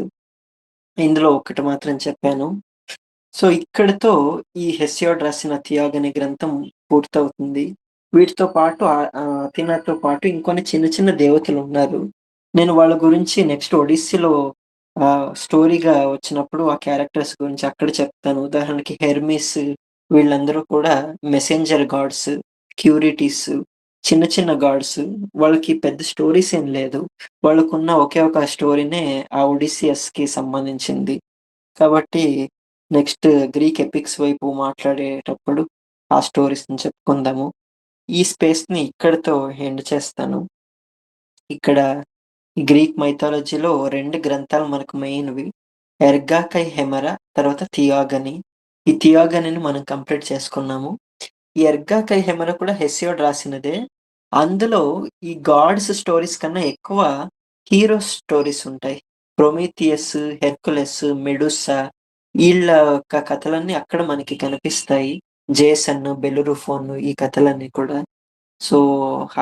A: ఇందులో ఒకటి మాత్రం చెప్పాను. సో, ఇక్కడితో ఈ హెసియోడ్ రాసిన 'థియాగని' గ్రంథం పూర్తవుతుంది. వీటితో పాటు అథీనాతో పాటు ఇంకొన్ని చిన్న చిన్న దేవతలున్నారు. నేను వాళ్ళ గురించి నెక్స్ట్ ఒడిస్సీలో స్టోరీగా వచ్చినప్పుడు ఆ క్యారెక్టర్స్ గురించి అక్కడ చెప్తాను. ఉదాహరణకి హెర్మిస్ వీళ్ళందరూ కూడా మెసెంజర్ గాడ్స్, క్యూరిటీస్ చిన్న చిన్న గాడ్స్. వాళ్ళకి పెద్ద స్టోరీస్ ఏం లేదు. వాళ్ళకున్న ఒకే ఒక స్టోరీనే ఆ ఒడిసియస్‌కి సంబంధించింది. కాబట్టి నెక్స్ట్ గ్రీక్ ఎపిక్స్ వైపు మాట్లాడేటప్పుడు ఆ స్టోరీస్‌ని చెప్పుకుందాము. ఈ స్పేస్‌ని ఇక్కడితో ఎండ్ చేస్తాను. ఇక్కడ ఈ గ్రీక్ మైథాలజీలో 2 గ్రంథాలు మనకు మెయిన్‌వి. 'ఎర్గా కై హెమెరా' తర్వాత 'థియాగని'. ఈ 'థియాగని'ని మనం కంప్లీట్ చేసుకున్నాము. ఈ 'ఎర్గా కై హెమెరా' కూడా హెసియోడ్ రాసినదే. అందులో ఈ గాడ్స్ స్టోరీస్ కన్నా ఎక్కువ హీరోస్ స్టోరీస్ ఉంటాయి. 'ప్రొమీథియస్', 'హెర్కులెస్', 'మెడుసా' ఈళ్ళ యొక్క కథలన్నీ అక్కడ మనకి కనిపిస్తాయి. 'జేసన్', 'బెలెరోఫోన్' ఈ కథలన్నీ కూడా. సో,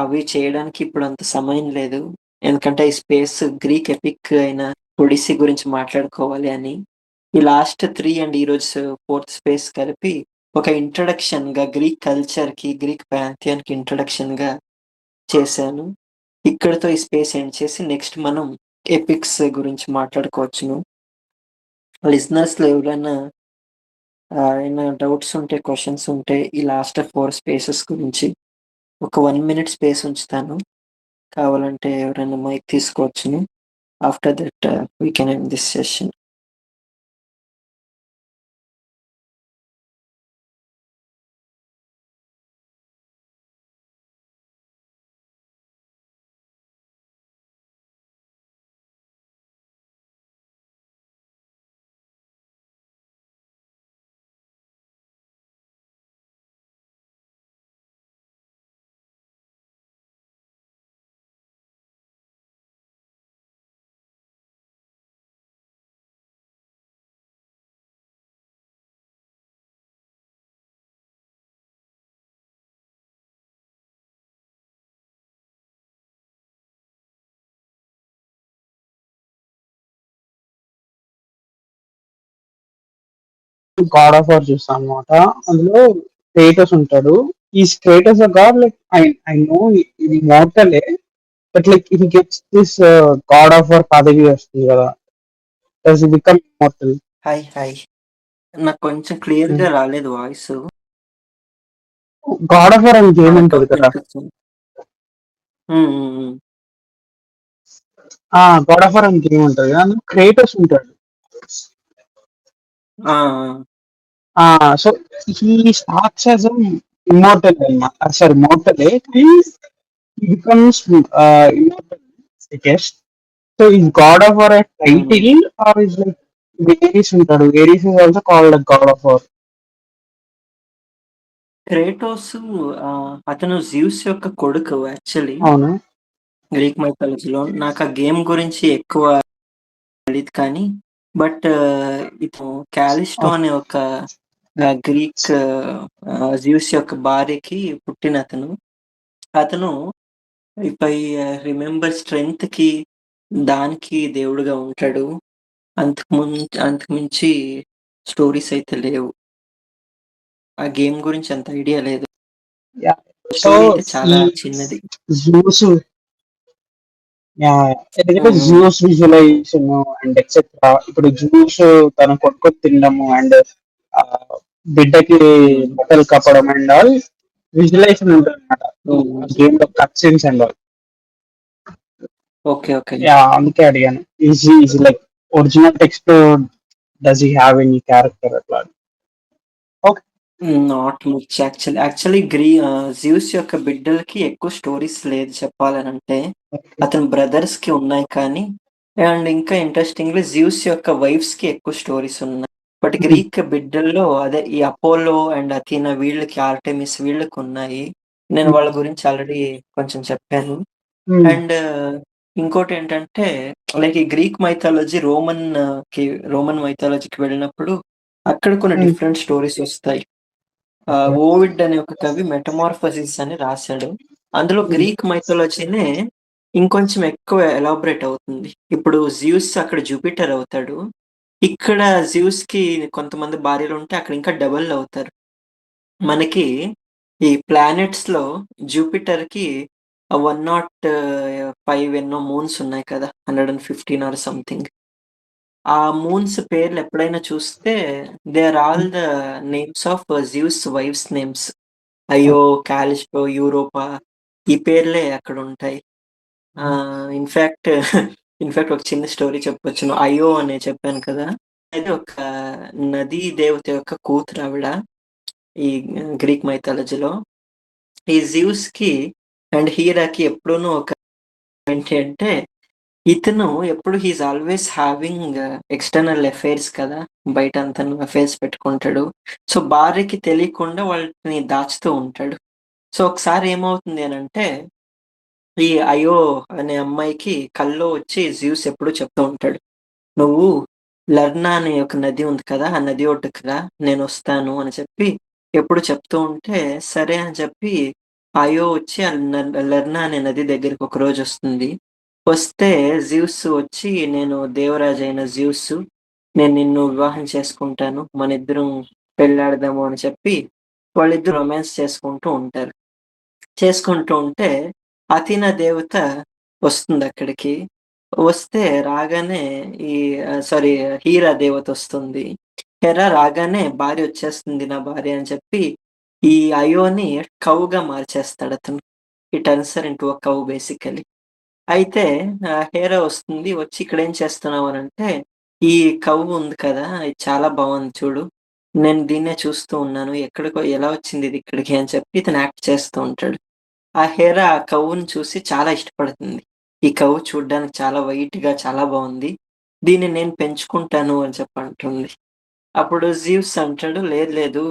A: అవి చేయడానికి ఇప్పుడంత సమయం లేదు. ఎందుకంటే, ఈ స్పేస్ గ్రీక్ ఎపిక్ అయిన 'ఒడిస్సీ' గురించి మాట్లాడుకోవాలి అని. ఈ లాస్ట్ 3 అండ్ ఈరోజు ఫోర్త్ స్పేస్ కలిపి ఒక ఇంట్రడక్షన్‌గా గ్రీక్ కల్చర్‌కి, గ్రీక్ పాంథియాన్‌కి ఇంట్రడక్షన్‌గా చేశాను. ఇక్కడితో ఈ స్పేస్ ఎండ్ చేసి నెక్స్ట్ మనం ఎపిక్స్ గురించి మాట్లాడుకోవచ్చును. లిజనర్స్‌లో ఎవరైనా ఏమైనా డౌట్స్ ఉంటే, క్వెషన్స్ ఉంటే ఈ లాస్ట్ 4 స్పేసెస్ గురించి ఒక 1 మినిట్ స్పేస్ ఉంచుతాను. కావాలంటే ఎవరైనా మైక్ తీసుకోవచ్చును. After that we can end this session.
B: God of war చూస్తాను అనమాట. అందులో క్రేటోస్ ఉంటాడు. ఈ Kratos god like I know ఇది మోర్టలే, బట్ లైక్ ఇది gets this god of war పదవి వస్తుంది కదా, does become mortal.
A: Hi! Hi! నాకు కొంచెం క్లియర్‌గా రాలేదు వాయిసు.
B: గాడ్ ఆఫ్ వార్ అని గేమ్
A: నాకు
B: ఉంటది కదా.
A: వినిపిస్తుంది. Hmm. Hmm. Hmm.
B: God of war అని గేమ్ ఉంటది కదా, అందులో క్రేటోస్ ఉంటాడు.
A: ఆ!
B: So he starts as immortal అనమాట. సారీ మోర్టలే, కానీ he becomes immortal, I guess. So is God of War a
A: హ్మ్.
B: title or is like Varys ఉంటాడు? Varys is also called a God of War.
A: క్రేటోసు అతను జియూస్ యొక్క కొడుకు actually
B: అవును.
A: Greek మైథాలజీలో. నాకు ఆ గేమ్ గురించి ఎక్కువ తెలీదు కానీ, బట్ ఇతను కాలిస్టో
B: ఓకే.
A: అనే ఒక గ్రీక్ జియూస్ యొక్క భార్యకి పుట్టినతను. అతను ఇఫ్ ఐ రిమెంబర్ స్ట్రెంగ్త్‌కి దానికి దేవుడుగా ఉంటాడు. అంతకు మించి స్టోరీస్ అయితే లేవు. ఆ గేమ్ గురించి అంత ఐడియా లేదు.
B: Yeah. So
A: స్టోరీ అయితే
B: ఈ
A: చాలా చిన్నది.
B: జూస్, ఎందుకంటే
A: హ్మ్. హ్మ్.
B: జూస్ విజువలైజేషన్ అండ్ ఎక్సెట్రా, ఇప్పుడు జూస్ తన కొడుకు తినడము అండ్ బిడ్డకి
A: హ్మ్.
B: బట్టలు కప్పడం అండ్ ఆల్ విజువలైజేషన్ ఉంటుంది అనమాట
A: హ్మ్.
B: గేమ్ లో cut scenes and all.
A: Okay. Okay.
B: Yeah అందుకే అడిగాను. Is like original text does he have any character అట్లా? Okay.
A: Not much actually. Zeus యొక్క బిడ్డలకి ఎక్కువ స్టోరీస్ లేదు చెప్పాలనంటే. అతని బ్రదర్స్‌కి ఉన్నాయి కానీ అండ్ ఇంకా ఇంట్రెస్టింగ్‌లీ జియూస్ యొక్క వైఫ్స్‌కి ఎక్కువ స్టోరీస్ ఉన్నాయి. బట్ గ్రీక్ బిడ్డల్లో అదే ఈ అపోలో అండ్ అథీనా వీళ్ళకి ఆర్టెమిస్ వీళ్ళకున్నాయి. నేను వాళ్ళ గురించి ఆల్రెడీ కొంచెం చెప్పాను. అండ్ ఇంకోటేంటంటే లైక్ ఈ గ్రీక్ మైథాలజీ రోమన్ మైథాలజీకి వెళ్ళినప్పుడు అక్కడ కొన్ని డిఫరెంట్ స్టోరీస్ వస్తాయి. ఓవిడ్ అనే ఒక కవి 'మెటమార్ఫసిస్' అని రాశాడు. అందులో గ్రీక్ మైథాలజీనే ఇంకొంచెం ఎక్కువ ఎలాబొరేట్ అవుతుంది. ఇప్పుడు జియూస్ అక్కడ జూపిటర్ అవుతాడు. ఇక్కడ జియూస్‌కి కొంతమంది భార్యలుంటే అక్కడ ఇంకా డబుల్ అవుతారు. మనకి ఈ ప్లానెట్స్‌లో జూపిటర్‌కి 105 ఎన్నో మూన్స్ ఉన్నాయి కదా! 115 ఆర్ సంథింగ్. ఆ మూన్స్ పేర్లు ఎప్పుడైనా చూస్తే they are all the names of Zeus wives names. Io, Callisto, Europa ఈ పేర్లే అక్కడుంటాయి. ఇన్‌ఫాక్ట్ ఇన్‌ఫాక్ట్ ఒక చిన్న స్టోరీ చెప్పొచ్చును. అయో అని చెప్పాను కదా! అయితే ఒక నదీ దేవత యొక్క కూతురావిడ ఈ గ్రీక్ మైథాలజీలో. ఈ జియూస్‌కి అండ్ హీరాకి ఎప్పుడూను ఒక ఏంటి అంటే ఇతను ఎప్పుడు he is always having external affairs కదా! బయటంతాను అఫైర్స్ పెట్టుకుంటాడు. సో, భార్యకి తెలియకుండా వాటిని దాచుతూ ఉంటాడు. సో, ఒకసారి ఏమవుతుంది అనంటే, ఈ అయో అనే అమ్మాయికి కల్లో వచ్చి జ్యూస్ ఎప్పుడూ చెప్తూ ఉంటాడు. "నువ్వు లర్నా అనే ఒక నది ఉంది కదా! ఆ నది ఒడ్డుకి రా నేనొస్తాను" అని చెప్పి ఎప్పుడు చెప్తూ ఉంటే, సరే అని చెప్పి అయో వచ్చి ఆ లెర్నా అనే నది దగ్గరికి ఒకరోజొస్తుంది. వస్తే జ్యూస్ వచ్చి, "నేను దేవరాజైన జ్యూస్. నేను నిన్ను వివాహం చేసుకుంటాను. మనిద్దరం పెళ్లాడదాము" అని చెప్పి వాళ్ళిద్దరూ రొమాన్స్ చేసుకుంటూ ఉంటారు. చేసుకుంటూ ఉంటే అథీనా దేవత వస్తుందక్కడికి. వస్తే రాగానే ఈ సారీ హీరా దేవతొస్తుంది. హెరా రాగానే భార్యొచ్చేస్తుంది నా భార్య అని చెప్పి ఈ అయోని కౌగా మార్చేస్తాడతను. He turns her into a cow basically. అయితే హేరా వస్తుంది. వచ్చి "ఇక్కడేం చేస్తున్నావు" అనంటే, "ఈ కౌ ఉంది కదా! ఇది చాలా బావుంది చూడు. నేను దీన్నే చూస్తూ ఉన్నాను. ఎలా వచ్చింది ఇది ఇక్కడికి" అని చెప్పి ఇతను యాక్ట్ చేస్తూ ఉంటాడు. ఆ హేరా ఆ కౌని చూసి చాలా ఇష్టపడుతుంది. "ఈ కౌ చూడ్డానికి చాలా వైట్‌గా చాలా బావుంది. దీన్ని నేను పెంచుకుంటాను" అని చెప్పి అంటుంది. అప్పుడు జీవ్స్ అంటాడు, "లేదు లేదు.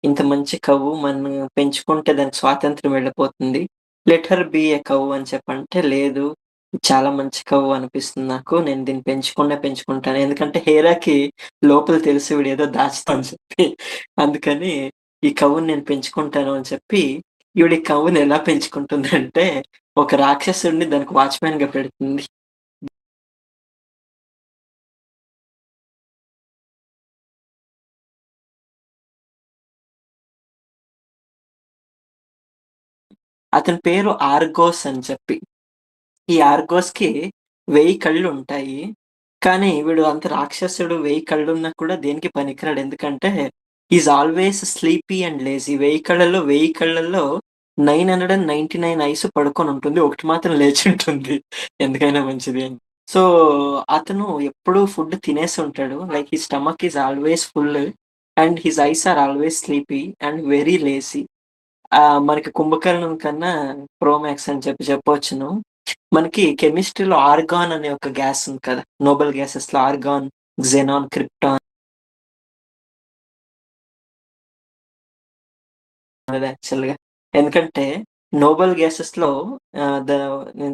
A: ఇంత మంచి కవ్వు మనం పెంచుకుంటే దానికి స్వాతంత్ర్యం వెళ్ళిపోతుంది. Let her be a cow" అని చెప్పంటే, "లేదు. చాలా మంచి కవ్వు అనిపిస్తుంది నాకు. నేను దీన్ని పెంచుకుంటాను." ఎందుకంటే హేరాకి లోపల తెలుసు వీడేదో దాచుతా అని చెప్పి. అందుకని ఈ కవ్వుని నేను పెంచుకుంటాను అని చెప్పి, ఈవిడ ఈ కవ్వుని ఎలా పెంచుకుంటుందంటే, ఒక రాక్షసుడిని దానికి వాచ్‌మ్యాన్‌గా పెడుతుంది. అతని పేరు ఆర్గోస్ అని చెప్పి. ఈ ఆర్గోస్‌కి 1000 కళ్ళుంటాయి. కానీ వీడు అంత రాక్షసుడు 1000 కళ్ళున్నా కూడా దేనికి పనికిరాడు. ఎందుకంటే is always sleepy and lazy. 1000 కళ్ళల్లో 999 ఐస్ పడుకొనుంటుంది. ఒకటి మాత్రం లేచుంటుంది. ఎందుకైనా మంచిది అని. సో, అతను ఎప్పుడూ ఫుడ్ తినేసుంటాడు. Like his stomach is always full and his eyes are always sleepy and very lazy. మనకి కుంభకర్ణుని కన్నా ప్రోమాక్స్ అని చెప్పి చెప్పొచ్చును. మనకి కెమిస్ట్రీలో ఆర్గాన్ అనే ఒక గ్యాస్ ఉంది కదా! నోబెల్ గ్యాసెస్‌లో ఆర్గాన్, క్సెనాన్, క్రిప్టాన్ అనేది యాక్చువల్‌గా. ఎందుకంటే నోబెల్ గ్యాసెస్‌లో ఆహ్, the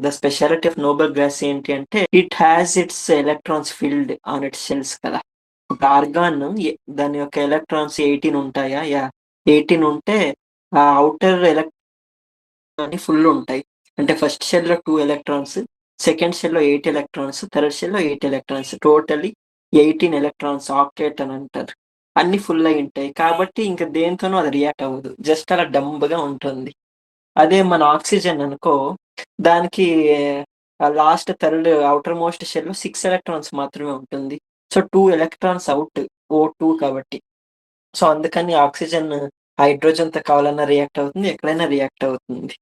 A: the speciality of Nobel gas ఏంటి అంటే it has it's electrons field on it's shells కదా! ఇప్పుడు ఆర్గాన్ దాని యొక్క ఎలక్ట్రాన్స్ 18 ఉంటాయా? యాహ్! 18 ఉంటే ఆ ఔటర్ అన్నీ ఫుల్ ఉంటాయి. అంటే ఫస్ట్ షెల్‌లో 2 ఎలక్ట్రాన్స్, సెకండ్ షెల్‌లో 8 ఎలక్ట్రాన్స్, థర్డ్ షెల్‌లో 8 ఎలక్ట్రాన్స్. టోటల్లీ 18 ఎలక్ట్రాన్స్ ఆక్టేట్ అని అంటారు. అన్నీ ఫుల్ అయ్యుంటాయి. కాబట్టి ఇంక దేనితోనూ అది రియాక్ట్ అవ్వదు. జస్ట్ అలా డంబ్‌గా ఉంటుంది. అదే మన ఆక్సిజన్ అనుకో దానికి లాస్ట్ థర్డ్ ఔటర్ మోస్ట్ షెల్‌లో 6 ఎలక్ట్రాన్స్ మాత్రమే ఉంటుంది. So, 2 electrons out. O2 కాబట్టి. సో, అందుకని ఆక్సిజన్ హైడ్రోజన్‌తో కావాలన్నా రియాక్ట్ అవుతుంది. ఎక్కడైనా రియాక్ట్ అవుతుంది.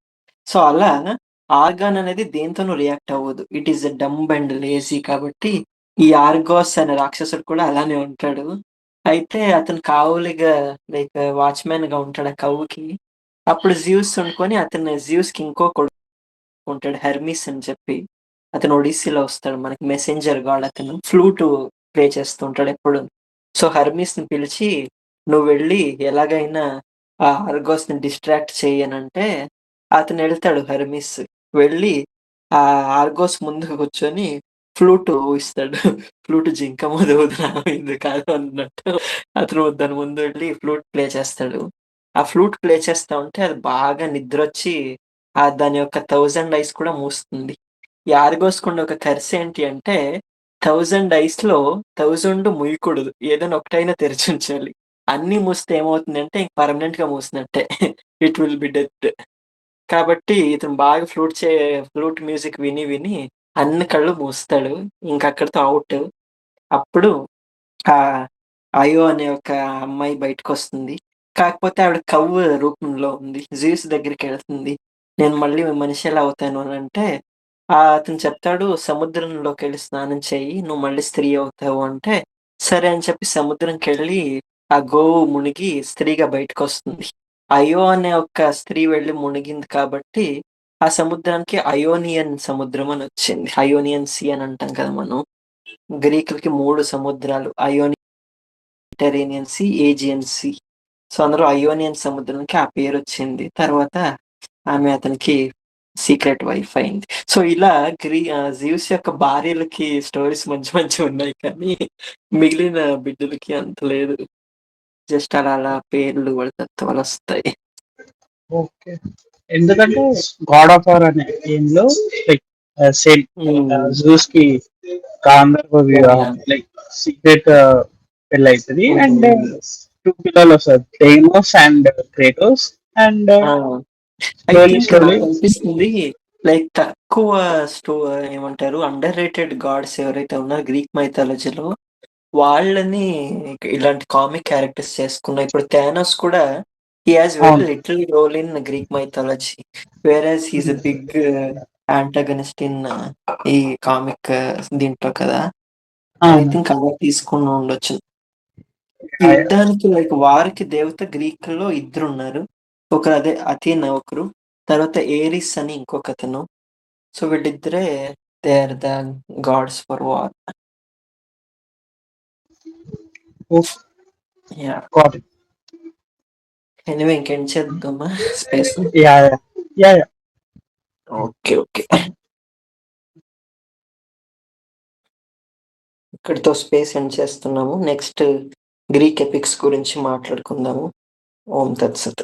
A: సో, అలా ఆర్గాన్ అనేది దేనితోనూ రియాక్ట్ అవ్వదు. It is dumb and lazy కాబట్టి ఈ ఆర్గోస్ అనే రాక్షసుడు కూడా అలానే ఉంటాడు. అయితే అతను కావులిగా లైక్ వాచ్‌మ్యాన్‌గా ఉంటాడు ఆ కవ్వుకి. అప్పుడు జియూస్ అనుకోని జియూస్‌కి ఇంకో ఉంటాడు హెర్మిస్ అని చెప్పి. అతను ఒడిస్సీలో వస్తాడు. మనకి మెసెంజర్ గాడ్ అతను. ఫ్లూటు ప్లే చేస్తూ ఉంటాడు ఎప్పుడూను. సో, హెర్మిస్‌ని పిలిచి "నువ్వు వెళ్లి ఎలాగైనా ఆ ఆర్గోస్‌ని డిస్ట్రాక్ట్ చెయ్యి" అనంటే అతనెళ్తాడు హెర్మిస్. వెళ్ళి ఆ ఆర్గోస్ ముందు కూర్చొని ఫ్లూటు ఊయిస్తాడు. ఫ్లూటు జింక ఊదు నా మీద కాదు అన్నట్టు అతను దాని ముందు వెళ్లి ఫ్లూట్ ప్లే చేస్తాడు. ఆ ఫ్లూట్ ప్లే చేస్తా ఉంటే అది బాగా నిద్రొచ్చి దాని యొక్క 1000 ఐస్ కూడా మూస్తుంది. ఈ ఆర్గోస్‌కుండే ఒక కర్సేంటి అంటే 1000 ఐస్‌లో 1000 ముయ్యకూడదు. ఏదైనా ఒకటైనా తెరిచుంచాలి. అన్నీ మూస్తే ఏమవుతుందంటే పర్మనెంట్‌గా మూసినట్టే. It will be death. కాబట్టి ఇతను బాగా ఫ్లూట్ మ్యూజిక్ విని విని అన్ని కళ్ళు మూస్తాడు. ఇంకక్కడితో ఔట్. అప్పుడు ఆహ్, అయో అనే ఒక అమ్మాయి బయటకొస్తుంది. కాకపోతే ఆవిడ కవ్వు రూపంలో ఉంది. జీసస్ దగ్గరికెళ్తుంది. నేను మళ్ళీ మనిషెలా అవుతాను అనంటే, అతను చెప్తాడు సముద్రంలోకెళ్ళి స్నానం చెయ్యి. నువ్వు మళ్ళీ స్త్రీ అవుతావు అంటే, సరే అని చెప్పి సముద్రంకెళ్ళి ఆ గోవు మునిగి స్త్రీగా బయటకొస్తుంది. అయో అనే ఒక స్త్రీ వెళ్లి మునిగింది కాబట్టి, ఆ సముద్రానికి అయోనియన్ సముద్రం అనొచ్చింది. అయోనియన్ సీ అని అంటాం కదా మనం. గ్రీకులకి 3 సముద్రాలు. Mediterranean sea, Aegean sea. So, అందులో అయోనియన్ సముద్రంకి ఆ పేరొచ్చింది. తర్వాత ఆమె అతనికి సీక్రెట్ వైఫ్ అయింది. సో, ఇలా జియూస్ యొక్క భార్యలకి స్టోరీస్ మంచి మంచివున్నాయి కానీ, మిగిలిన బిడ్డలకి అంత లేదు. జస్ట్ అలా అలా పేర్లు వాళ్ళ తత్వాలొస్తాయి.
B: ఓకే. ఎందుకంటే 'గాడ్ ఆఫ్ వార్' అనే గేమ్‌లో లైక్ సేమ్
A: హ్మ్.
B: జూస్ కి Gandharva
A: yeah! Yeah!
B: Like secret పెళ్లయితది. And
A: hmm.
B: 2 పిల్లలొస్తారు. Deimos and Kratos. And
A: ah! I
B: slowly
A: think
B: slowly
A: నాకనిపిస్తుంది లైక్ తక్కువ స్టో ఏమంటారు అండర్ రేటెడ్ గాడ్స్ ఎవరైతే ఉన్నారో గ్రీక్ మైథాలజీలో వాళ్ళని ఇలాంటి కామిక్ క్యారెక్టర్స్ చేసుకున్నాయి. ఇప్పుడు 'థానోస్' కూడా హి హాస్ వెరీ
B: అవును.
A: Little role in Greek mythology. Whereas he is a big antagonist in ఈ కామిక్ దీంట్లో కదా! ఐ
B: అవును.
A: థింక్ అలా తీసుకొని ఉండొచ్చు.
B: యాహ్! యాహ్!
A: యుద్ధానికి లైక్ వార్‌కి దేవత గ్రీకుల్లో ఇద్దరున్నారు. ఒకరు అదే అథీనా ఒకరు. తర్వాత ఏరిస్ అని ఇంకొకతను. సో, వీళ్ళిద్దరే they are the gods for war.
B: Oh!
A: Yeah!
B: Got it.
A: Anyway ఇంకెండ్ చేద్దామా space?
B: Yeah! Yeah! Yeah! Yeah!
A: Okay. Okay. ఇక్కడితో స్పేస్ ఎండ్ చేస్తున్నాము. నెక్స్ట్ గ్రీక్ ఎపిక్స్ గురించి మాట్లాడుకుందాము. ఓం తత్సత్.